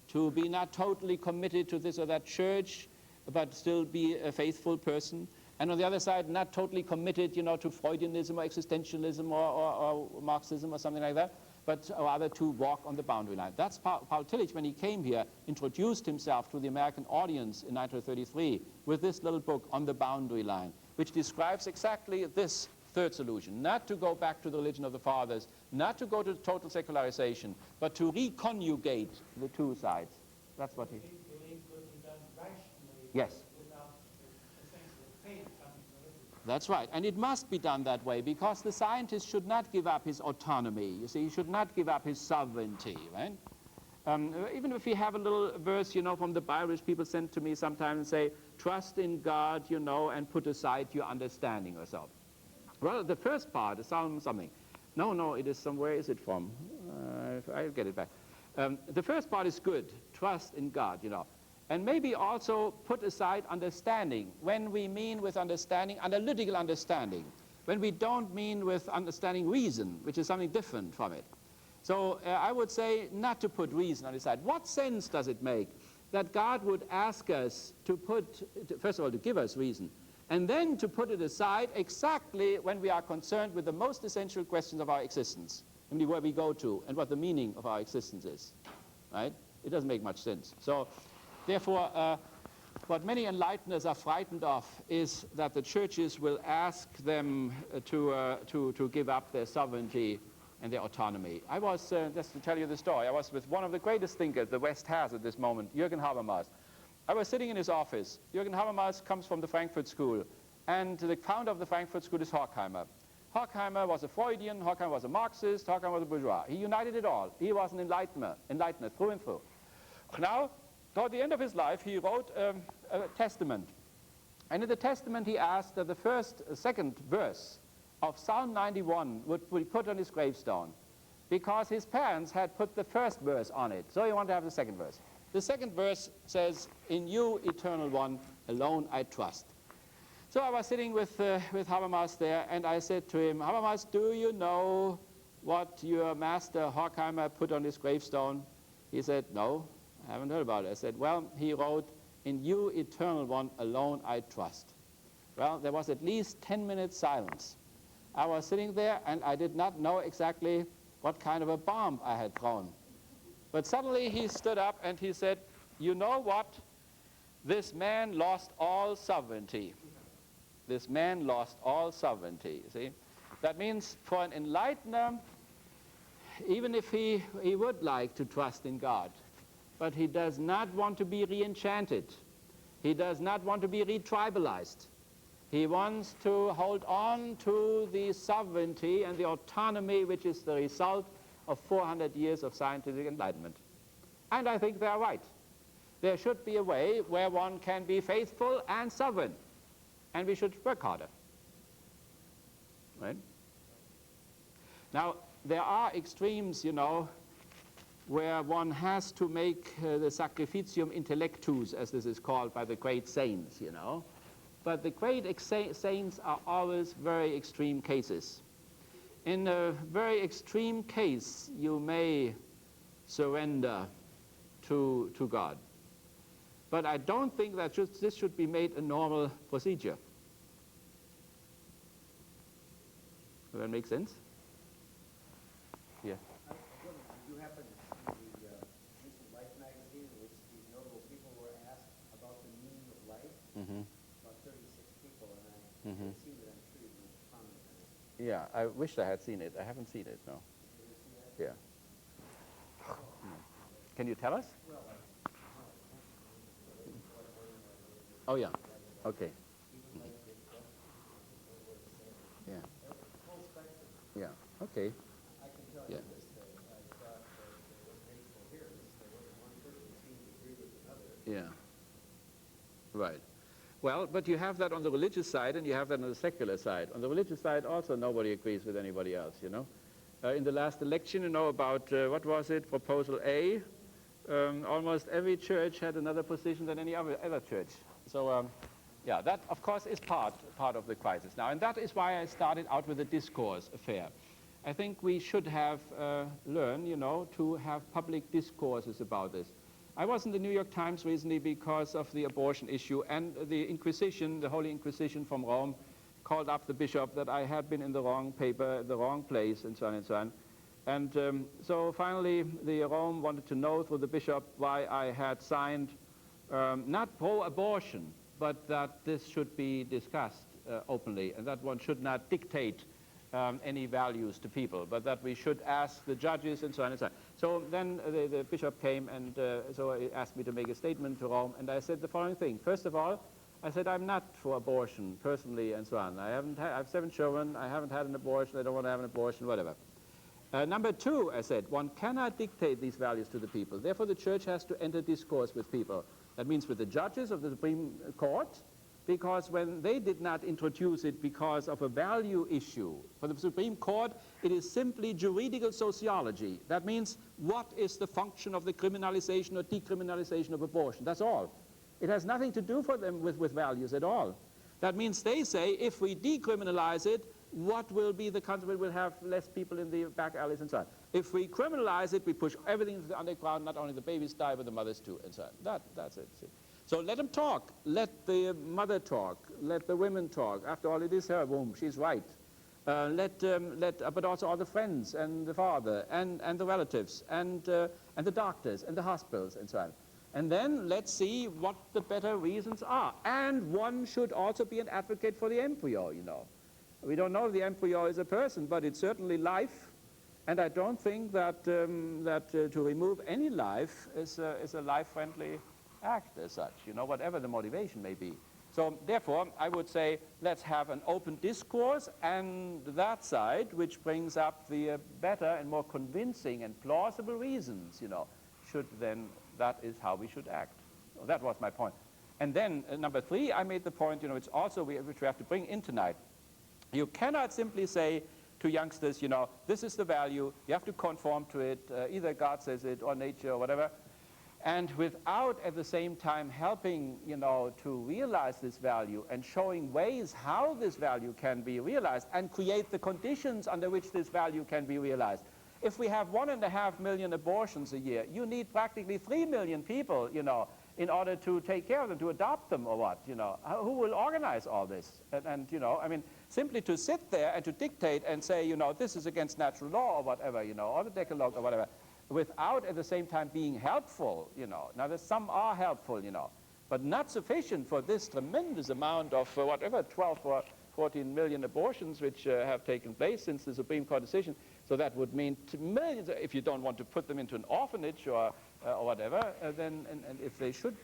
to be not totally committed to this or that church, but still be a faithful person. And on the other side, not totally committed, you know, to Freudianism or existentialism or Marxism or something like that, but rather to walk on the boundary line. That's Paul Tillich, when he came here, introduced himself to the American audience in 1933 with this little book, On the Boundary Line, which describes exactly this third solution, not to go back to the religion of the fathers, not to go to total secularization, but to reconjugate the two sides. That's what he... Belief could be done rationally. Yes. Without essentially faith coming to religion. That's right, and it must be done that way, because the scientist should not give up his autonomy. You see, he should not give up his sovereignty, right? Even if we have a little verse, you know, from the Bible, which people send to me sometimes and say, trust in God, you know, and put aside your understanding or so. Well, the first part is Psalm something. No, it is somewhere. Is it from? I'll get it back. The first part is good. Trust in God, you know. And maybe also put aside understanding. When we mean with understanding, analytical understanding. When we don't mean with understanding reason, which is something different from it. So I would say not to put reason on the side. What sense does it make that God would ask us to put, first of all, to give us reason, and then to put it aside exactly when we are concerned with the most essential questions of our existence, namely where we go to and what the meaning of our existence is, right? It doesn't make much sense. So, therefore, what many enlighteners are frightened of is that the churches will ask them to give up their sovereignty and their autonomy. I was, just to tell you the story, I was with one of the greatest thinkers the West has at this moment, Jürgen Habermas. I was sitting in his office. Jürgen Habermas comes from the Frankfurt School, and the founder of the Frankfurt School is Horkheimer. Horkheimer was a Freudian, Horkheimer was a Marxist, Horkheimer was a bourgeois. He united it all. He was an enlightener through and through. Now, toward the end of his life, he wrote a testament. And in the testament, he asked that the second verse of Psalm 91 would be put on his gravestone, because his parents had put the first verse on it. So he wanted to have the second verse. The second verse says, in you, eternal one, alone I trust. So I was sitting with Habermas there, and I said to him, Habermas, do you know what your master Horkheimer put on his gravestone? He said, no, I haven't heard about it. I said, well, he wrote, in you, eternal one, alone I trust. Well, there was at least 10 minutes silence. I was sitting there, and I did not know exactly what kind of a bomb I had thrown. But suddenly he stood up and he said, you know what? This man lost all sovereignty. This man lost all sovereignty, you see? That means for an enlightener, even if he would like to trust in God, but he does not want to be re-enchanted. He does not want to be re-tribalized. He wants to hold on to the sovereignty and the autonomy which is the result of 400 years of scientific enlightenment. And I think they are right. There should be a way where one can be faithful and sovereign, and we should work harder. Right? Now, there are extremes, you know, where one has to make the sacrificium intellectus, as this is called by the great saints, you know. But the great saints are always very extreme cases. In a very extreme case, you may surrender to God. But I don't think that this should be made a normal procedure. Does that make sense? Yeah. You happen to see the recent Life magazine in which these notable people were asked about the meaning of life? Mm-hmm. About 36 people, and I haven't seen it. I'm sure you can comment on it. Yeah, I wished I had seen it. I haven't seen it, no. Did you see that? Yeah. Can you tell us? Oh, yeah. Okay. Yeah. Yeah. Okay. I can tell Yeah. you this, that I thought that there were great coherence. There wasn't one person who seemed to agree with another. Yeah. Right. Well, but you have that on the religious side and you have that on the secular side. On the religious side also nobody agrees with anybody else, you know. In the last election, you know, about, what was it, Proposal A, almost every church had another position than any other church. So, yeah, that, of course, is part of the crisis now. And that is why I started out with the discourse affair. I think we should have learned, you know, to have public discourses about this. I was in the New York Times recently because of the abortion issue, and the Inquisition, the Holy Inquisition from Rome, called up the bishop that I had been in the wrong paper, the wrong place, and so on and so on. And so finally, the Rome wanted to know through the bishop why I had signed not pro-abortion, but that this should be discussed openly, and that one should not dictate any values to people, but that we should ask the judges and so on and so on. So then the bishop came, and so he asked me to make a statement to Rome, and I said the following thing. First of all, I said I'm not for abortion personally and so on. I have 7 children. I haven't had an abortion. I don't want to have an abortion, whatever. Number 2, I said, one cannot dictate these values to the people. Therefore, the church has to enter discourse with people. That means with the judges of the Supreme Court, because when they did not introduce it because of a value issue, for the Supreme Court, it is simply juridical sociology. That means what is the function of the criminalization or decriminalization of abortion? That's all. It has nothing to do for them with values at all. That means they say if we decriminalize it, what will be the consequence? We'll have less people in the back alleys and so on. If we criminalize it, we push everything into the underground, not only the babies die, but the mothers too, and so on. That's it. See? So let them talk. Let the mother talk. Let the women talk. After all, it is her womb. She's right. But also all the friends and the father and the relatives and the doctors and the hospitals and so on. And then let's see what the better reasons are. And one should also be an advocate for the embryo, you know. We don't know if the embryo is a person, but it's certainly life. And I don't think that, to remove any life is a life-friendly act as such, you know, whatever the motivation may be. So therefore, I would say let's have an open discourse, and that side, which brings up the better and more convincing and plausible reasons, you know, should then, that is how we should act. So that was my point. And then number 3, I made the point, you know, it's also which we have to bring in tonight. You cannot simply say to youngsters, you know, this is the value, you have to conform to it, either God says it or nature or whatever, and without at the same time helping, you know, to realize this value and showing ways how this value can be realized and create the conditions under which this value can be realized. If we have 1.5 million abortions a year, you need practically 3 million people, you know, in order to take care of them, to adopt them or what, you know. Who will organize all this? And you know, I mean, simply to sit there and to dictate and say, you know, this is against natural law or whatever, you know, or the Decalogue or whatever, without at the same time being helpful, you know. Now, some are helpful, you know, but not sufficient for this tremendous amount of whatever, 12 or 14 million abortions which have taken place since the Supreme Court decision. So that would mean millions, if you don't want to put them into an orphanage or whatever, then, and if they should,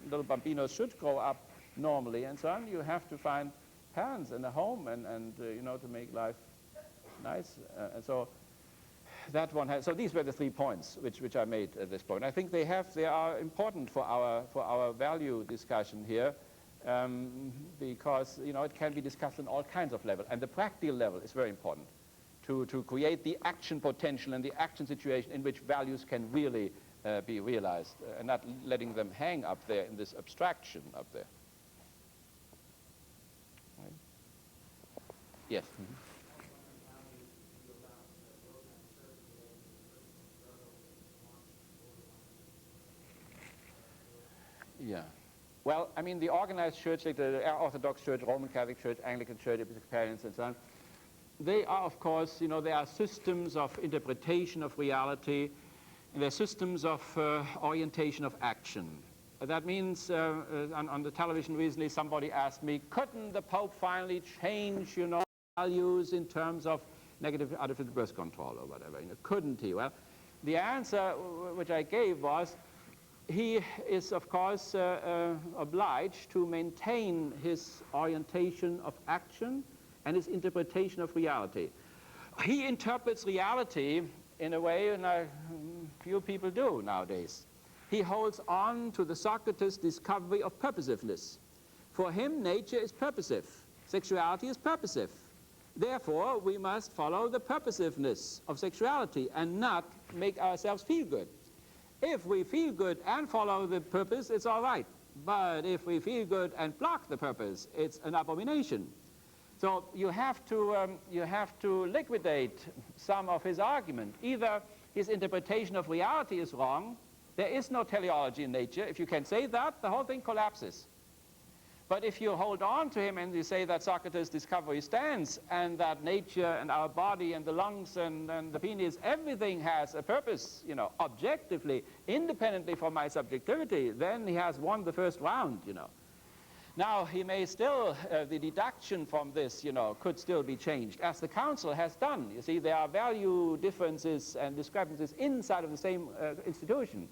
little bambinos should grow up normally and so on, you have to find parents and a home and you know, to make life nice. And so that one has, so these were the 3 points which I made at this point. I think they are important for our value discussion here, because, you know, it can be discussed on all kinds of levels, and the practical level is very important to create the action potential and the action situation in which values can really be realized, and not letting them hang up there in this abstraction up there. Right. Yes. Mm-hmm. Yeah. Well, I mean, the organized church, like the Orthodox Church, Roman Catholic Church, Anglican Church, Episcopalians, and so on, they are, of course, you know, they are systems of interpretation of reality, and they're systems of orientation of action. That means, on the television recently, somebody asked me, couldn't the Pope finally change, you know, values in terms of negative artificial birth control or whatever? You know, couldn't he? Well, the answer which I gave was, he is, of course, obliged to maintain his orientation of action and his interpretation of reality. He interprets reality in a way, and few people do nowadays. He holds on to the Socrates discovery of purposiveness. For him, nature is purposive. Sexuality is purposive. Therefore, we must follow the purposiveness of sexuality and not make ourselves feel good. If we feel good and follow the purpose, it's all right. But if we feel good and block the purpose, it's an abomination. So you have to liquidate some of his argument. Either his interpretation of reality is wrong, there is no teleology in nature. If you can say that, the whole thing collapses. But if you hold on to him and you say that Socrates' discovery stands, and that nature and our body and the lungs and the penis, everything has a purpose, you know, objectively, independently from my subjectivity, then he has won the first round, you know. Now, he may still, the deduction from this, you know, could still be changed, as the Council has done. You see, there are value differences and discrepancies inside of the same institution.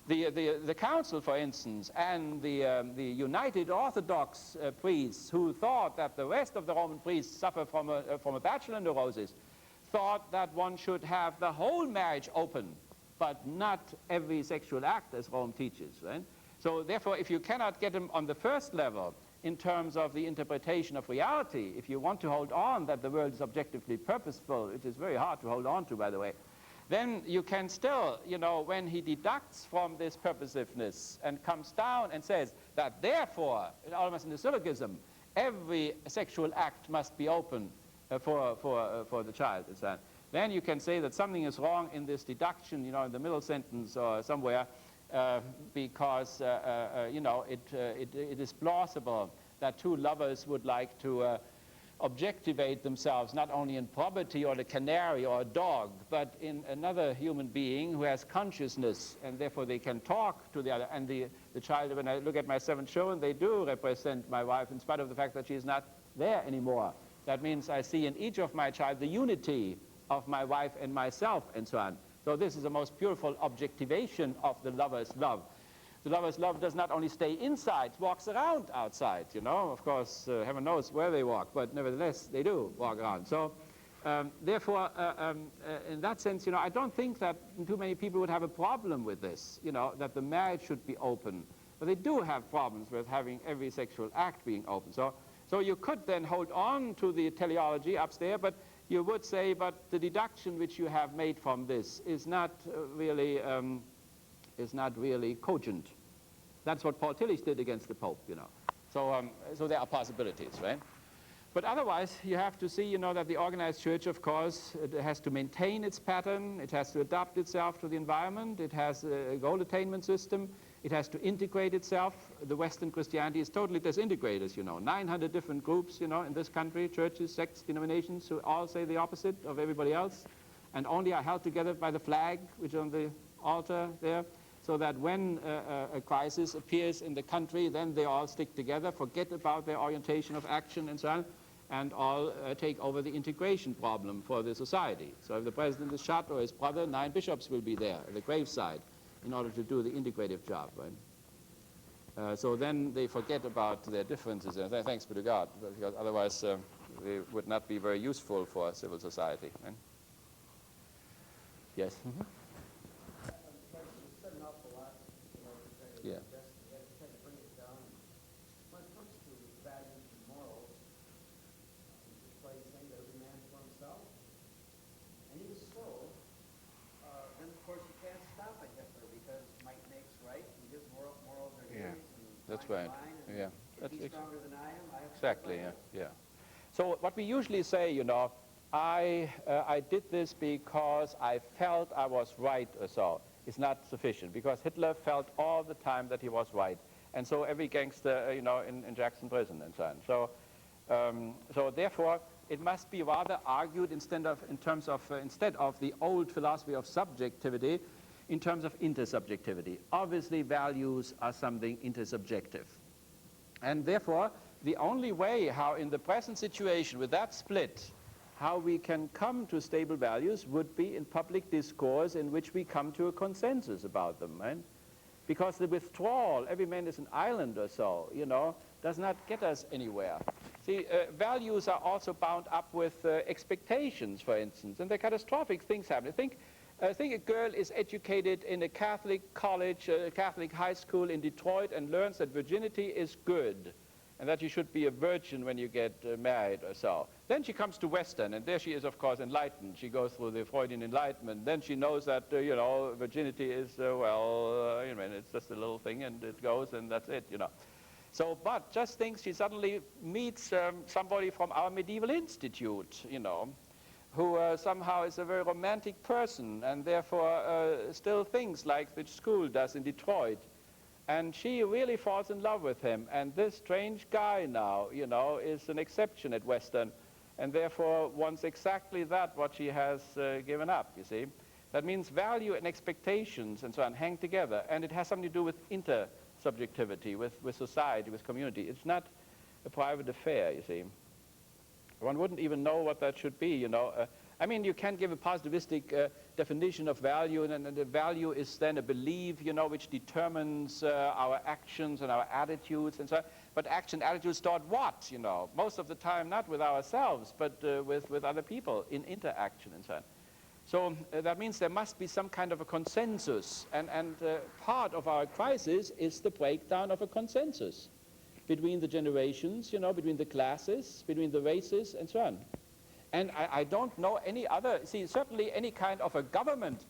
The Council, for instance, and the United Orthodox priests, who thought that the rest of the Roman priests suffer from a bachelor neurosis, thought that one should have the whole marriage open, but not every sexual act, as Rome teaches, right? So therefore, if you cannot get them on the first level in terms of the interpretation of reality, if you want to hold on that the world is objectively purposeful, it is very hard to hold on to, by the way, then you can still, you know, when he deducts from this purposiveness and comes down and says that therefore, almost in the syllogism, every sexual act must be open for the child, and so on. Then you can say that something is wrong in this deduction, you know, in the middle sentence or somewhere, because, you know, it is plausible that two lovers would like to objectivate themselves not only in property or the canary or a dog, but in another human being who has consciousness, and therefore they can talk to the other. And the child, when I look at my 7 children, they do represent my wife in spite of the fact that she is not there anymore. That means I see in each of my child the unity of my wife and myself, and so on. So this is the most beautiful objectivation of the lover's love. The lover's love does not only stay inside, walks around outside, you know. Of course, heaven knows where they walk, but nevertheless, they do walk around. So, therefore, in that sense, you know, I don't think that too many people would have a problem with this, you know, that the marriage should be open. But they do have problems with having every sexual act being open. So you could then hold on to the teleology upstairs, but you would say, but the deduction which you have made from this is not really cogent. That's what Paul Tillich did against the Pope, you know. So there are possibilities, right? But otherwise, you have to see, you know, that the organized church, of course, it has to maintain its pattern, it has to adapt itself to the environment, it has a goal attainment system, it has to integrate itself. The Western Christianity is totally disintegrated, as you know. 900 different groups, you know, in this country, churches, sects, denominations, who all say the opposite of everybody else. and only are held together by the flag, which is on the altar there, so that when a crisis appears in the country, then they all stick together, forget about their orientation of action and so on, and all take over the integration problem for the society. So if the president is shot or his brother, 9 bishops will be there at the graveside in order to do the integrative job, right? So then they forget about their differences, and thanks be to God, because otherwise they would not be very useful for civil society. Right? Yes? Mm-hmm. Yeah. Try to bring it down. When it comes to values and morals, just by saying that every man for himself, and even so, then of course you can't stop at Hitler because might makes right, and his morals are his. And that's right. Yeah. If he's stronger than I am, I have to exactly. Yeah. So what we usually say, you know, I did this because I felt I was right or so. Is not sufficient, because Hitler felt all the time that he was right, and so every gangster, you know, in Jackson prison and so on. So therefore, it must be rather argued instead of the old philosophy of subjectivity, in terms of intersubjectivity. Obviously, values are something intersubjective, and therefore, the only way how in the present situation with that split, how we can come to stable values would be in public discourse in which we come to a consensus about them, right? Because the withdrawal, every man is an island or so, you know, does not get us anywhere. See, values are also bound up with expectations, for instance, and the catastrophic things happen. Think a girl is educated in a Catholic college, a Catholic high school in Detroit, and learns that virginity is good, and that you should be a virgin when you get married or so. Then she comes to Western, and there she is, of course, enlightened. She goes through the Freudian enlightenment. Then she knows that, you know, virginity is, you know, it's just a little thing, and it goes, and that's it, you know. So, but just thinks she suddenly meets somebody from our medieval institute, you know, who somehow is a very romantic person, and therefore still thinks like the school does in Detroit. And she really falls in love with him. And this strange guy now, you know, is an exception at Western, and therefore wants exactly that, what she has given up, you see. That means value and expectations and so on hang together. And it has something to do with intersubjectivity, with society, with community. It's not a private affair, you see. One wouldn't even know what that should be, you know. I mean, you can give a positivistic definition of value, and the value is then a belief, you know, which determines our actions and our attitudes and so on. But action, attitudes toward what, you know? Most of the time not with ourselves, but with other people in interaction and so on. So that means there must be some kind of a consensus, and part of our crisis is the breakdown of a consensus between the generations, you know, between the classes, between the races, and so on. And I don't know any other, see, certainly any kind of a government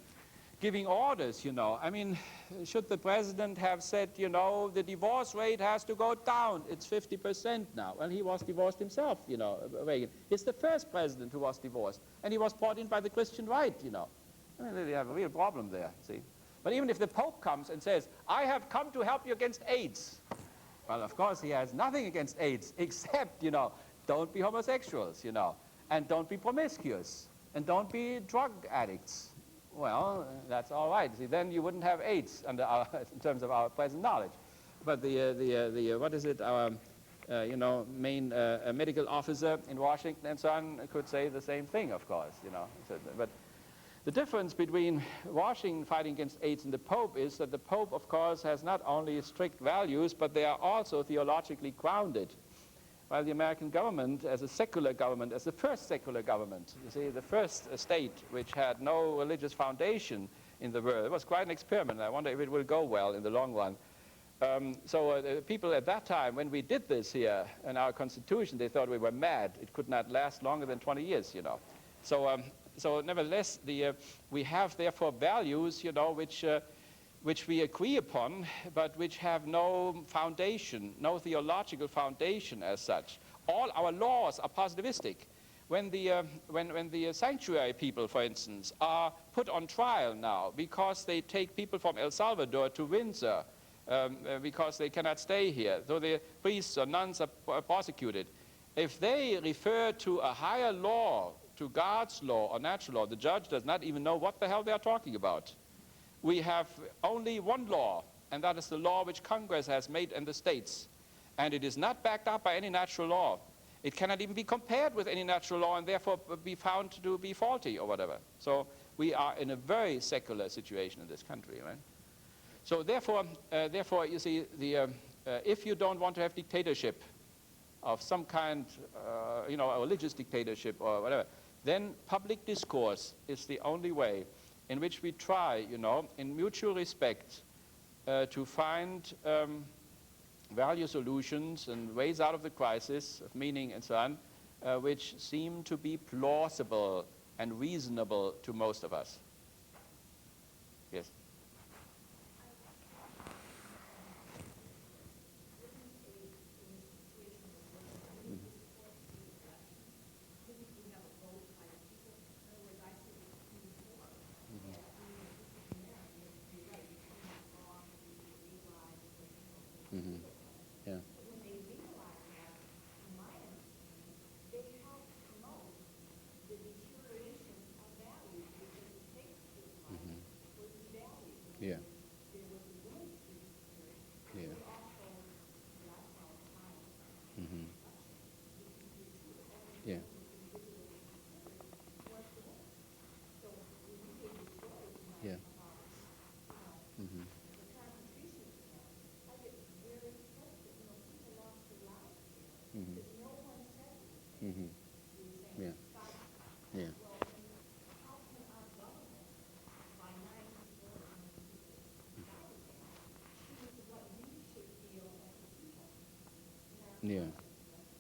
giving orders, you know. I mean, should the president have said, you know, the divorce rate has to go down, it's 50% now. Well, he was divorced himself, you know, Reagan. He's the first president who was divorced, and he was brought in by the Christian right, you know. I mean, they have a real problem there, see. But even if the Pope comes and says, I have come to help you against AIDS, well, of course, he has nothing against AIDS, except, you know, don't be homosexuals, you know. And don't be promiscuous, and don't be drug addicts. Well, that's all right. See, then you wouldn't have AIDS under our, in terms of our present knowledge. But what is it? Our, you know, main medical officer in Washington and so on could say the same thing, of course, you know. So, but the difference between Washington fighting against AIDS and the Pope is that the Pope, of course, has not only strict values, but they are also theologically grounded. While the American government, as a secular government, as the first secular government, you see, the first state which had no religious foundation in the world, it was quite an experiment. I wonder if it will go well in the long run. So people at that time, when we did this here in our Constitution, they thought we were mad. It could not last longer than 20 years, you know. So, so nevertheless, we have therefore values, you know, which we agree upon, but which have no foundation, no theological foundation as such. All our laws are positivistic. When the sanctuary people, for instance, are put on trial now because they take people from El Salvador to Windsor because they cannot stay here, so the priests or nuns are prosecuted. If they refer to a higher law to God's law or natural law, the judge does not even know what the hell they are talking about. We have only one law, and that is the law which Congress has made in the states. And it is not backed up by any natural law. It cannot even be compared with any natural law and therefore be found to be faulty or whatever. So we are in a very secular situation in this country, right? So therefore, you see, if you don't want to have dictatorship of some kind, you know, a religious dictatorship or whatever, then public discourse is the only way in which we try, you know, in mutual respect, to find value solutions and ways out of the crisis of meaning and so on, which seem to be plausible and reasonable to most of us. Yes? Mm-hmm. Yeah. When they realize that, in my understanding, they help promote the deterioration of values because it takes to the Mm-hmm. was devalued. Yeah. There was a room to be deteriorated. Yeah. But also, what I call time. Mm-hmm. The Yeah. was the woman. So when we gave the story tonight Yeah. about, Mm-hmm. the concentration camp, I get very impressed that, people lost their lives there. Mm-hmm. Because no one said anything. Mm-hmm. We were saying, Yeah. silence. Yeah. Well, how can our government, by 94 million people decided that, choose what we should feel as a people in our Yeah. consciousness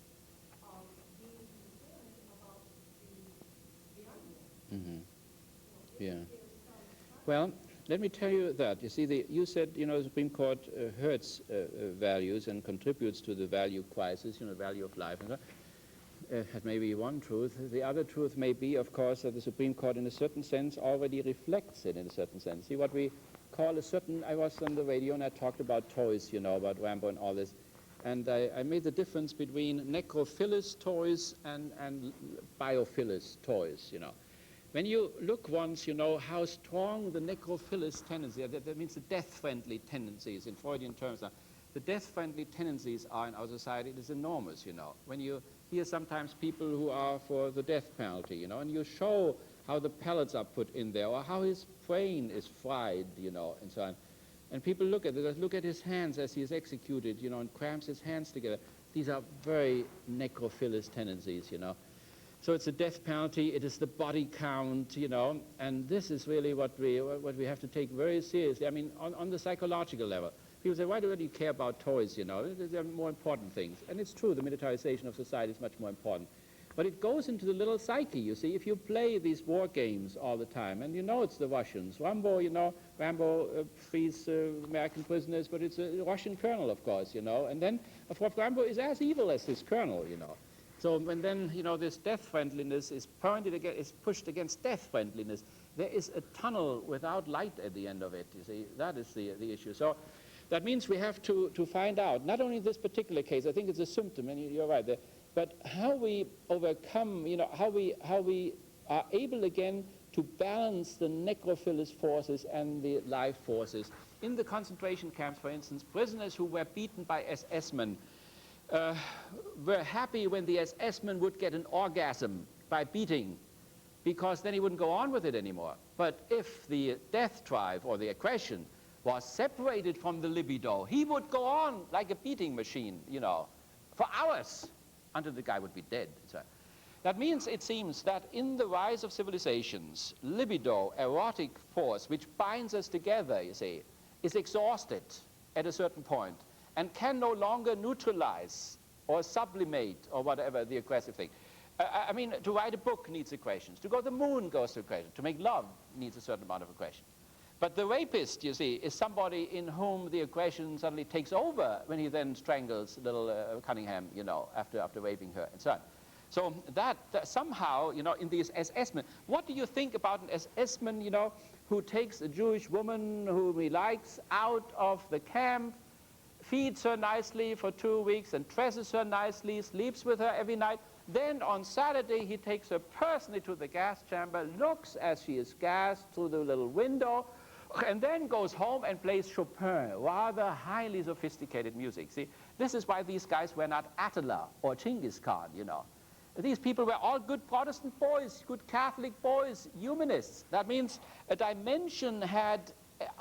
of being concerned about the unknown? Mm-hmm. Isn't Yeah. there some Well, let me tell you that. You see, you said, you know, the Supreme Court hurts values and contributes to the value crisis, you know, value of life. And that may be one truth. The other truth may be, of course, that the Supreme Court, in a certain sense, already reflects it in a certain sense. See, what we call a certain, I was on the radio and I talked about toys, you know, about Rambo and all this. And I made the difference between necrophilus toys and biophilus toys, you know. When you look once, you know how strong the necrophilus tendency, that means the death-friendly tendencies in Freudian terms are. The death-friendly tendencies are in our society, it is enormous, you know. When you hear sometimes people who are for the death penalty, you know, and you show how the pellets are put in there or how his brain is fried, you know, and so on. And people look at his hands as he is executed, you know, and cramps his hands together. These are very necrophilous tendencies, you know. So it's a death penalty, it is the body count, you know, and this is really what we have to take very seriously. I mean, on the psychological level. People say, why do you care about toys, you know? There are more important things. And it's true, the militarization of society is much more important. But it goes into the little psyche, you see. If you play these war games all the time, and you know it's the Russians. Rambo, you know, Rambo frees American prisoners, but it's a Russian colonel, of course, you know. And then, of course, Rambo is as evil as this colonel, you know. So when then, you know, this death-friendliness is pushed against death-friendliness, there is a tunnel without light at the end of it, you see. That is the issue. So that means we have to find out, not only this particular case, I think it's a symptom, and you're right there, but how we overcome, you know, how we are able again to balance the necrophilous forces and the life forces. In the concentration camps, for instance, prisoners who were beaten by SS-men were happy when the SS-man would get an orgasm by beating, because then he wouldn't go on with it anymore. But if the death drive or the aggression was separated from the libido, he would go on like a beating machine, you know, for hours until the guy would be dead. So that means, it seems, that in the rise of civilizations, libido, erotic force, which binds us together, you see, is exhausted at a certain point and can no longer neutralize or sublimate or whatever the aggressive thing. I mean, to write a book needs aggressions. To go to the moon goes to aggression. To make love needs a certain amount of aggression. But the rapist, you see, is somebody in whom the aggression suddenly takes over when he then strangles little Cunningham, you know, after raping her and so on. So that somehow, you know, in these SS-men, what do you think about an SS-man, you know, who takes a Jewish woman whom he likes out of the camp, feeds her nicely for 2 weeks and dresses her nicely, sleeps with her every night, Then on Saturday, he takes her personally to the gas chamber, looks as she is gassed through the little window, and then goes home and plays Chopin, rather highly sophisticated music. See, this is why these guys were not Attila or Genghis Khan, you know. These people were all good Protestant boys, good Catholic boys, humanists. That means a dimension had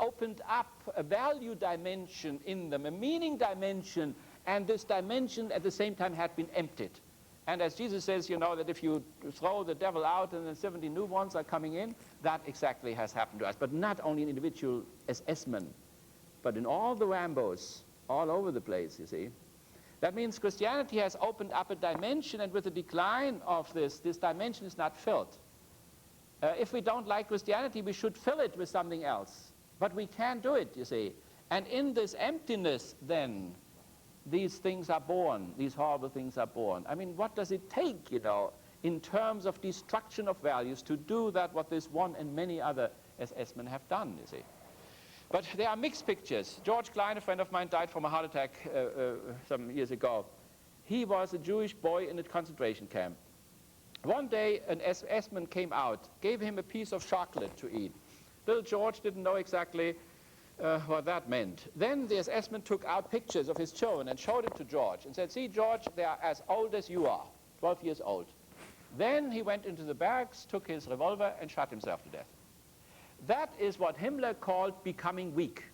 opened up, a value dimension in them, a meaning dimension, and this dimension at the same time had been emptied. And as Jesus says, you know, that if you throw the devil out and then 70 new ones are coming in, that exactly has happened to us. But not only in individual SS-men, but in all the Rambos, all over the place, you see. That means Christianity has opened up a dimension, and with the decline of this dimension is not filled. If we don't like Christianity, we should fill it with something else. But we can't do it, you see. And in this emptiness, then, these things are born, these horrible things are born. I mean, what does it take, you know, in terms of destruction of values to do that what this one and many other SS-men have done, you see. But there are mixed pictures. George Klein, a friend of mine, died from a heart attack some years ago. He was a Jewish boy in a concentration camp. One day, an SS-man came out, gave him a piece of chocolate to eat. Little George didn't know exactly what that meant. Then the SS-man took out pictures of his children and showed it to George and said, see, George, they are as old as you are, 12 years old. Then he went into the barracks, took his revolver, and shot himself to death. That is what Himmler called becoming weak.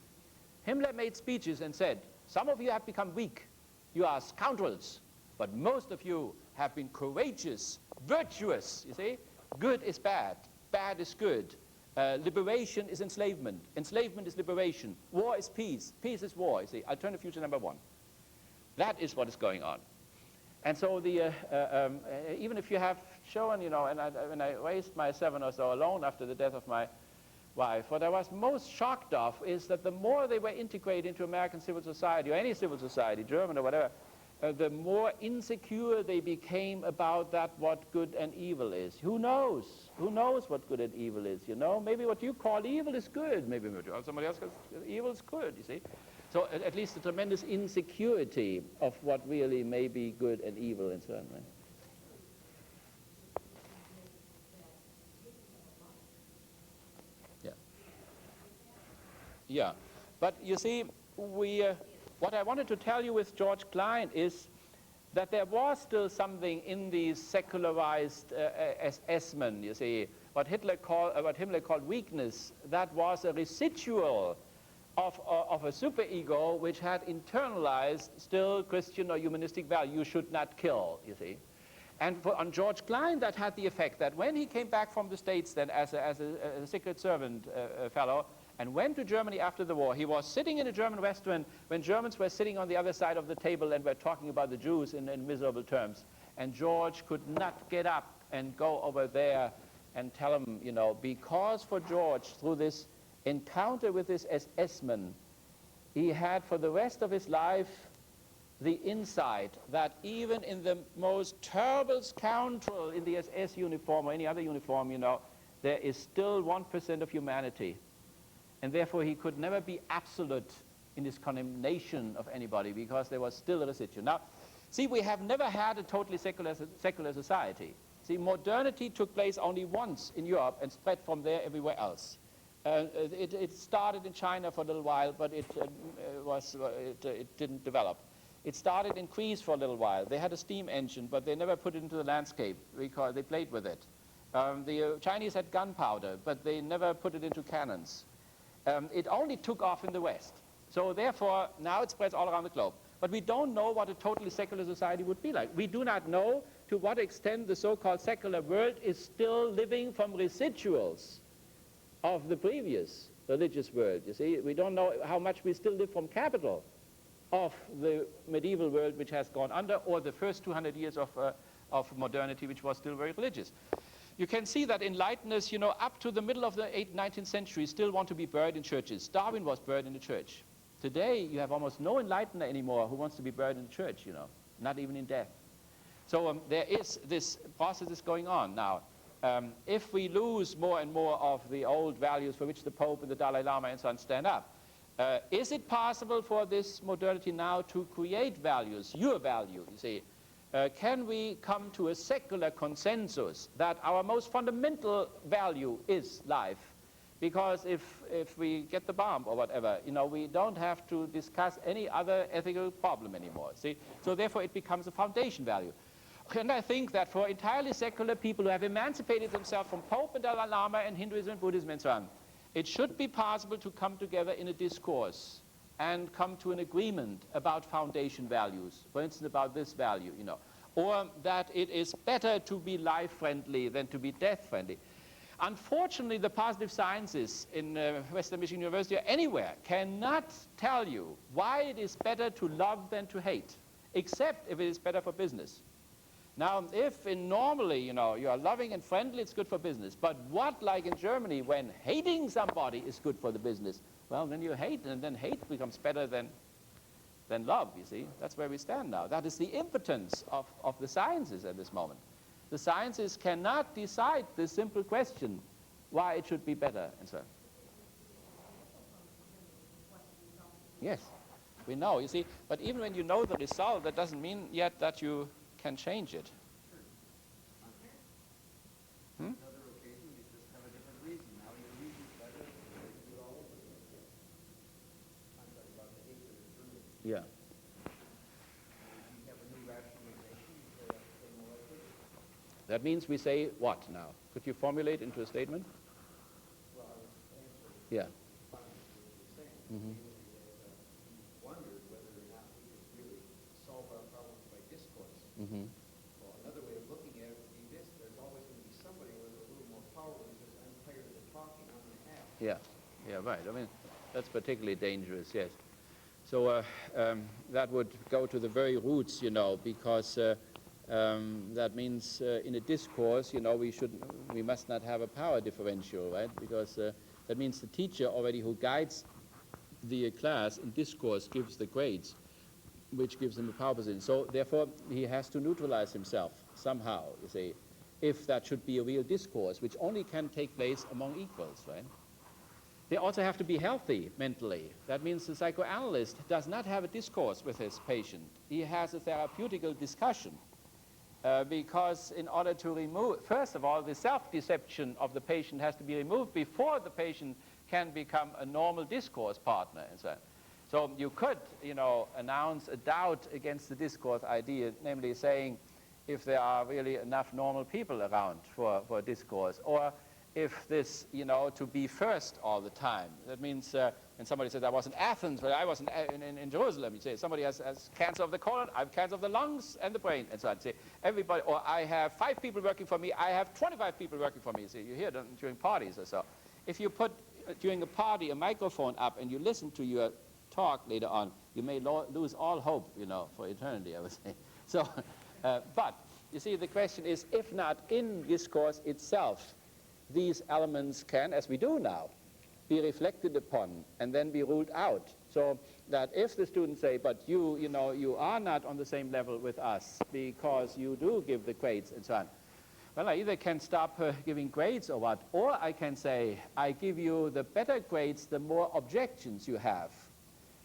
Himmler made speeches and said, some of you have become weak. You are scoundrels, but most of you have been courageous, virtuous, you see. Good is bad, bad is good. Liberation is enslavement. Enslavement is liberation. War is peace. Peace is war. You see, alternative future number one. That is what is going on. And so even if you have shown, you know, and when I raised my 7 or so alone after the death of my wife, what I was most shocked of is that the more they were integrated into American civil society, or any civil society, German or whatever, the more insecure they became about that what good and evil is. Who knows? Who knows what good and evil is, you know? Maybe what you call evil is good. Maybe somebody else calls evil is good, you see? So at least a tremendous insecurity of what really may be good and evil in certain ways. Yeah. Yeah. But you see, what I wanted to tell you with George Klein is that there was still something in these secularized SS-men, you see, what Himmler called weakness, that was a residual of a superego which had internalized still Christian or humanistic value. You should not kill, you see. And on George Klein, that had the effect that when he came back from the States then as a Secret Servant fellow, and went to Germany after the war, he was sitting in a German restaurant when Germans were sitting on the other side of the table and were talking about the Jews in miserable terms. And George could not get up and go over there and tell him, you know, because for George, through this encounter with this SS-man, he had for the rest of his life the insight that even in the most terrible scoundrel in the SS uniform or any other uniform, you know, there is still 1% of humanity. And therefore he could never be absolute in his condemnation of anybody because there was still a residue. Now, see, we have never had a totally secular society. See, modernity took place only once in Europe and spread from there everywhere else. It started in China for a little while, but it didn't develop. It started in Greece for a little while. They had a steam engine, but they never put it into the landscape because they played with it. The Chinese had gunpowder, but they never put it into cannons. It only took off in the West. So therefore, now it spreads all around the globe. But we don't know what a totally secular society would be like. We do not know to what extent the so-called secular world is still living from residuals of the previous religious world. You see, we don't know how much we still live from capital of the medieval world, which has gone under, or the first 200 years of modernity, which was still very religious. You can see that enlighteners, you know, up to the middle of the 19th century still want to be buried in churches. Darwin was buried in the church. Today, you have almost no enlightener anymore who wants to be buried in the church, you know, not even in death. So there is this process is going on now. If we lose more and more of the old values for which the Pope and the Dalai Lama and so on stand up, is it possible for this modernity now to create values, your value, you see, can we come to a secular consensus that our most fundamental value is life? Because if we get the bomb or whatever, we don't have to discuss any other ethical problem anymore, see? So therefore it becomes a foundation value. And I think that for entirely secular people who have emancipated themselves from Pope and Dalai Lama and Hinduism and Buddhism and so on, it should be possible to come together in a discourse and come to an agreement about foundation values, for instance, about this value, or that it is better to be life-friendly than to be death-friendly. Unfortunately, the positive sciences in Western Michigan University or anywhere cannot tell you why it is better to love than to hate, except if it is better for business. Now, if normally, you are loving and friendly, it's good for business. But what, like in Germany, when hating somebody is good for the business? Well, then you hate, and then hate becomes better than love, you see. That's where we stand now. That is the impotence of the sciences at this moment. The sciences cannot decide this simple question, why it should be better, and so on. Yes, we know, you see. But even when you know the result, that doesn't mean yet that you can change it. Another occasion, you just have a different reason. Now your reason's better, you do it all over again. I'm talking about the hatred of truth. Yeah. You have a new rationalization, you say that's the same way. That means we say what now? Could you formulate into a statement? Well, I was answering. Yeah. What you're saying. Mm-hmm. You wondered whether or not we could really solve our problems by discourse. Mm-hmm. Well, another way of looking at it would be this. There's always going to be somebody with a little more power who says, I'm tired of the talking, I'm going to have. Yeah, right. I mean, that's particularly dangerous, yes. So that would go to the very roots, because that means in a discourse, we must not have a power differential, right? Because that means the teacher already who guides the class in discourse gives the grades, which gives him a power position. So therefore, he has to neutralize himself somehow, you see, if that should be a real discourse, which only can take place among equals, right? They also have to be healthy mentally. That means the psychoanalyst does not have a discourse with his patient. He has a therapeutical discussion. Because in order to remove, first of all, the self-deception of the patient has to be removed before the patient can become a normal discourse partner. And so on. So you could, announce a doubt against the discourse idea, namely saying if there are really enough normal people around for discourse, or if this, to be first all the time. That means, when somebody says, I was in Athens, but I was in Jerusalem, you say, somebody has cancer of the colon, I have cancer of the lungs and the brain, and so on. Say, everybody, or I have 5 people working for me, I have 25 people working for me. See, you hear them during parties or so. If you put, during a party, a microphone up and you listen to your talk later on, you may lose all hope, for eternity, I would say. So, but, you see, the question is, if not in discourse itself, these elements can, as we do now, be reflected upon and then be ruled out. So that if the students say, but you are not on the same level with us because you do give the grades and so on. Well, I either can stop giving grades or what, or I can say, I give you the better grades, the more objections you have.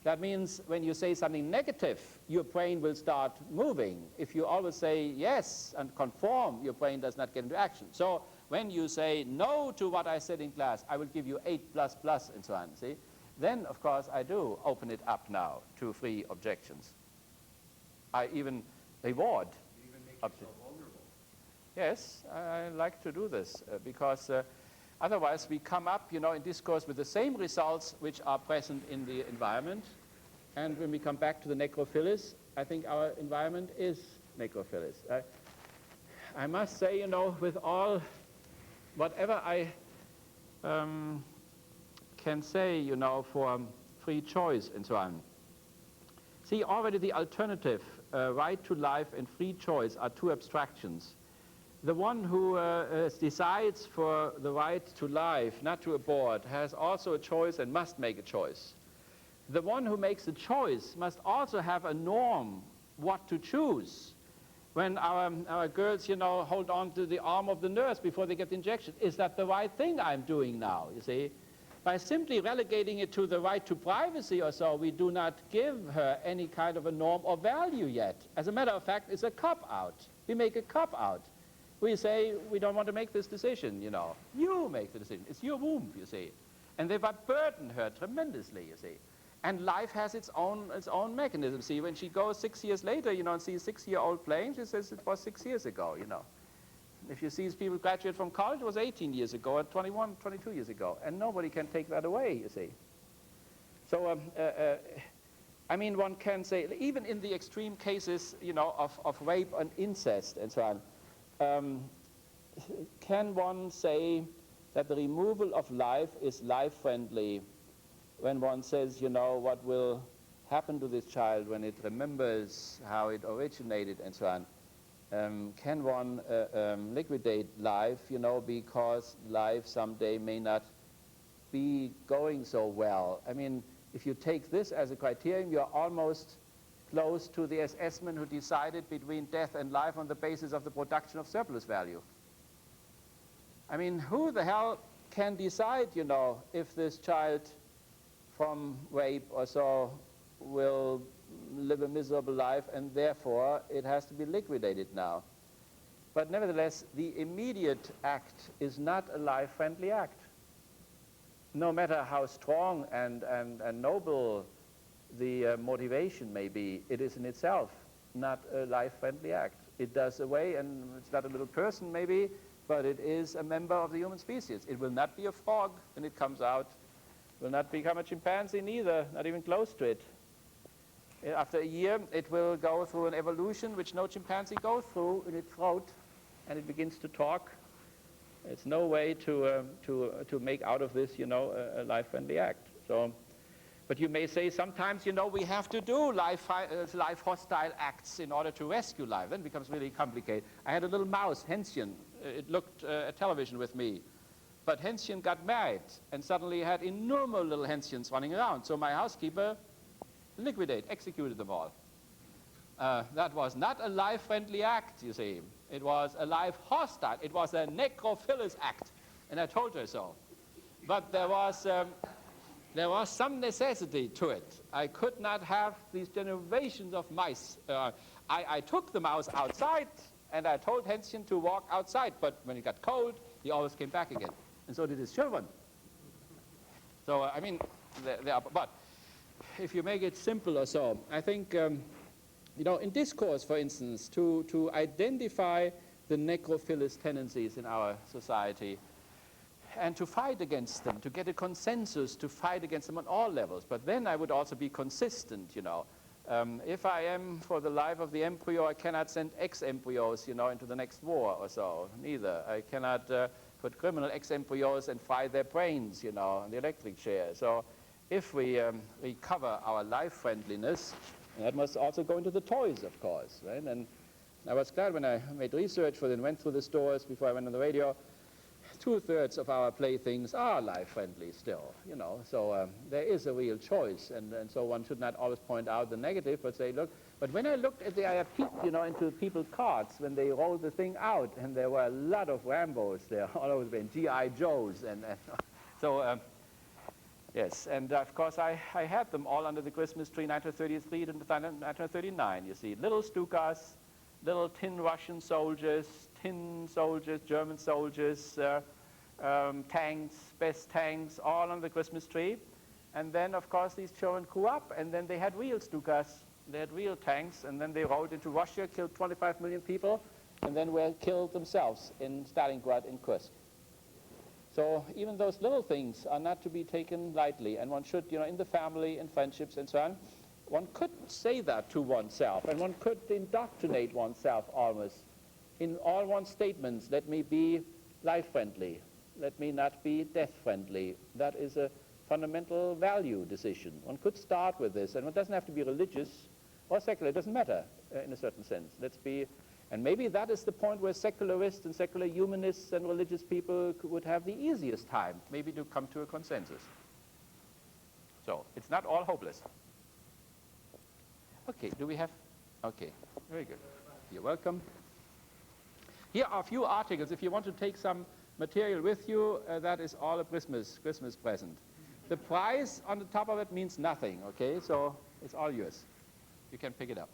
That means when you say something negative, your brain will start moving. If you always say yes and conform, your brain does not get into action. So when you say no to what I said in class, I will give you 8++ and so on, see? Then, of course, I do open it up now to free objections. I even reward. You even make yourself vulnerable. Yes, I like to do this because otherwise we come up, in discourse with the same results which are present in the environment. And when we come back to the necrophilis, I think our environment is necrophilis. I must say, with all, whatever I can say, for free choice and so on. See, already the alternative, right to life and free choice, are two abstractions. The one who decides for the right to life, not to abort, has also a choice and must make a choice. The one who makes a choice must also have a norm what to choose. When our girls, hold on to the arm of the nurse before they get the injection, is that the right thing I'm doing now, you see? By simply relegating it to the right to privacy or so, we do not give her any kind of a norm or value yet. As a matter of fact, it's a cop-out. We make a cop-out. We say, we don't want to make this decision, you know. You make the decision. It's your womb, you see. And they burden her tremendously, you see. And life has its own mechanism. See, when she goes 6 years later, you know, and sees a 6-year-old playing, she says it was 6 years ago, you know. If you see people graduate from college, it was 18 years ago, or 21, 22 years ago. And nobody can take that away, you see. So, I mean, one can say, even in the extreme cases, you know, of rape and incest and so on, can one say that the removal of life is life-friendly when one says, you know, what will happen to this child when it remembers how it originated and so on? Can one liquidate life, you know, because life someday may not be going so well? I mean, if you take this as a criterion, you're almost close to the SS-men who decided between death and life on the basis of the production of surplus value. I mean, who the hell can decide, you know, if this child from rape or so will live a miserable life, and therefore it has to be liquidated now. But nevertheless, the immediate act is not a life-friendly act. No matter how strong and noble the motivation may be, it is in itself not a life-friendly act. It does away, and it's not a little person maybe, but it is a member of the human species. It will not be a frog when it comes out. It will not become a chimpanzee neither, not even close to it. After a year, it will go through an evolution which no chimpanzee goes through in its throat, and it begins to talk. It's no way to make out of this, you know, a life-friendly act. So, but you may say sometimes, you know, we have to do life-hostile acts in order to rescue life. Then it becomes really complicated. I had a little mouse, Hänschen. It looked at television with me. But Hänschen got married, and suddenly had innumerable little Hänschens running around. So my housekeeper executed them all. That was not a life-friendly act, you see. It was a life-hostile. It was a necrophilous act, and I told her so. But there was some necessity to it. I could not have these generations of mice. I took the mouse outside, and I told Hänschen to walk outside. But when it got cold, he always came back again. And so did his children. So, I mean, but if you make it simple or so, I think, you know, in discourse, for instance, to identify the necrophilous tendencies in our society and to fight against them, to get a consensus to fight against them on all levels. But then I would also be consistent, you know. If I am for the life of the embryo, I cannot send ex-embryos, you know, into the next war or so, neither. I cannot put criminal ex-embryos and fry their brains, you know, on the electric chair. So if we recover our life-friendliness, that must also go into the toys, of course, right? And I was glad when I made research for it and went through the stores before I went on the radio. 2/3 of our playthings are life-friendly still, you know. So there is a real choice, and so one should not always point out the negative, but say, look. But when I looked at I peeked, you know, into people's carts when they rolled the thing out, and there were a lot of Rambos there, all over the G.I. Joes, and so. Yes, and of course I had them all under the Christmas tree, 1933 and 1939, you see. Little Stukas, little tin Russian soldiers, tin soldiers, German soldiers, tanks, best tanks, all under the Christmas tree. And then, of course, these children grew up, and then they had real Stukas, they had real tanks, and then they rolled into Russia, killed 25 million people, and then were killed themselves in Stalingrad and Kursk. So even those little things are not to be taken lightly, and one should, you know, in the family, in friendships and so on, one could say that to oneself, and one could indoctrinate oneself almost in all one's statements. Let me be life-friendly. Let me not be death-friendly. That is a fundamental value decision. One could start with this, and it doesn't have to be religious or secular. It doesn't matter in a certain sense. Let's be. And maybe that is the point where secularists and secular humanists and religious people would have the easiest time, maybe to come to a consensus. So it's not all hopeless. Okay, do we have? Okay, very good. You're welcome. Here are a few articles. If you want to take some material with you, that is all a Christmas present. The price on the top of it means nothing, okay? So it's all yours. You can pick it up.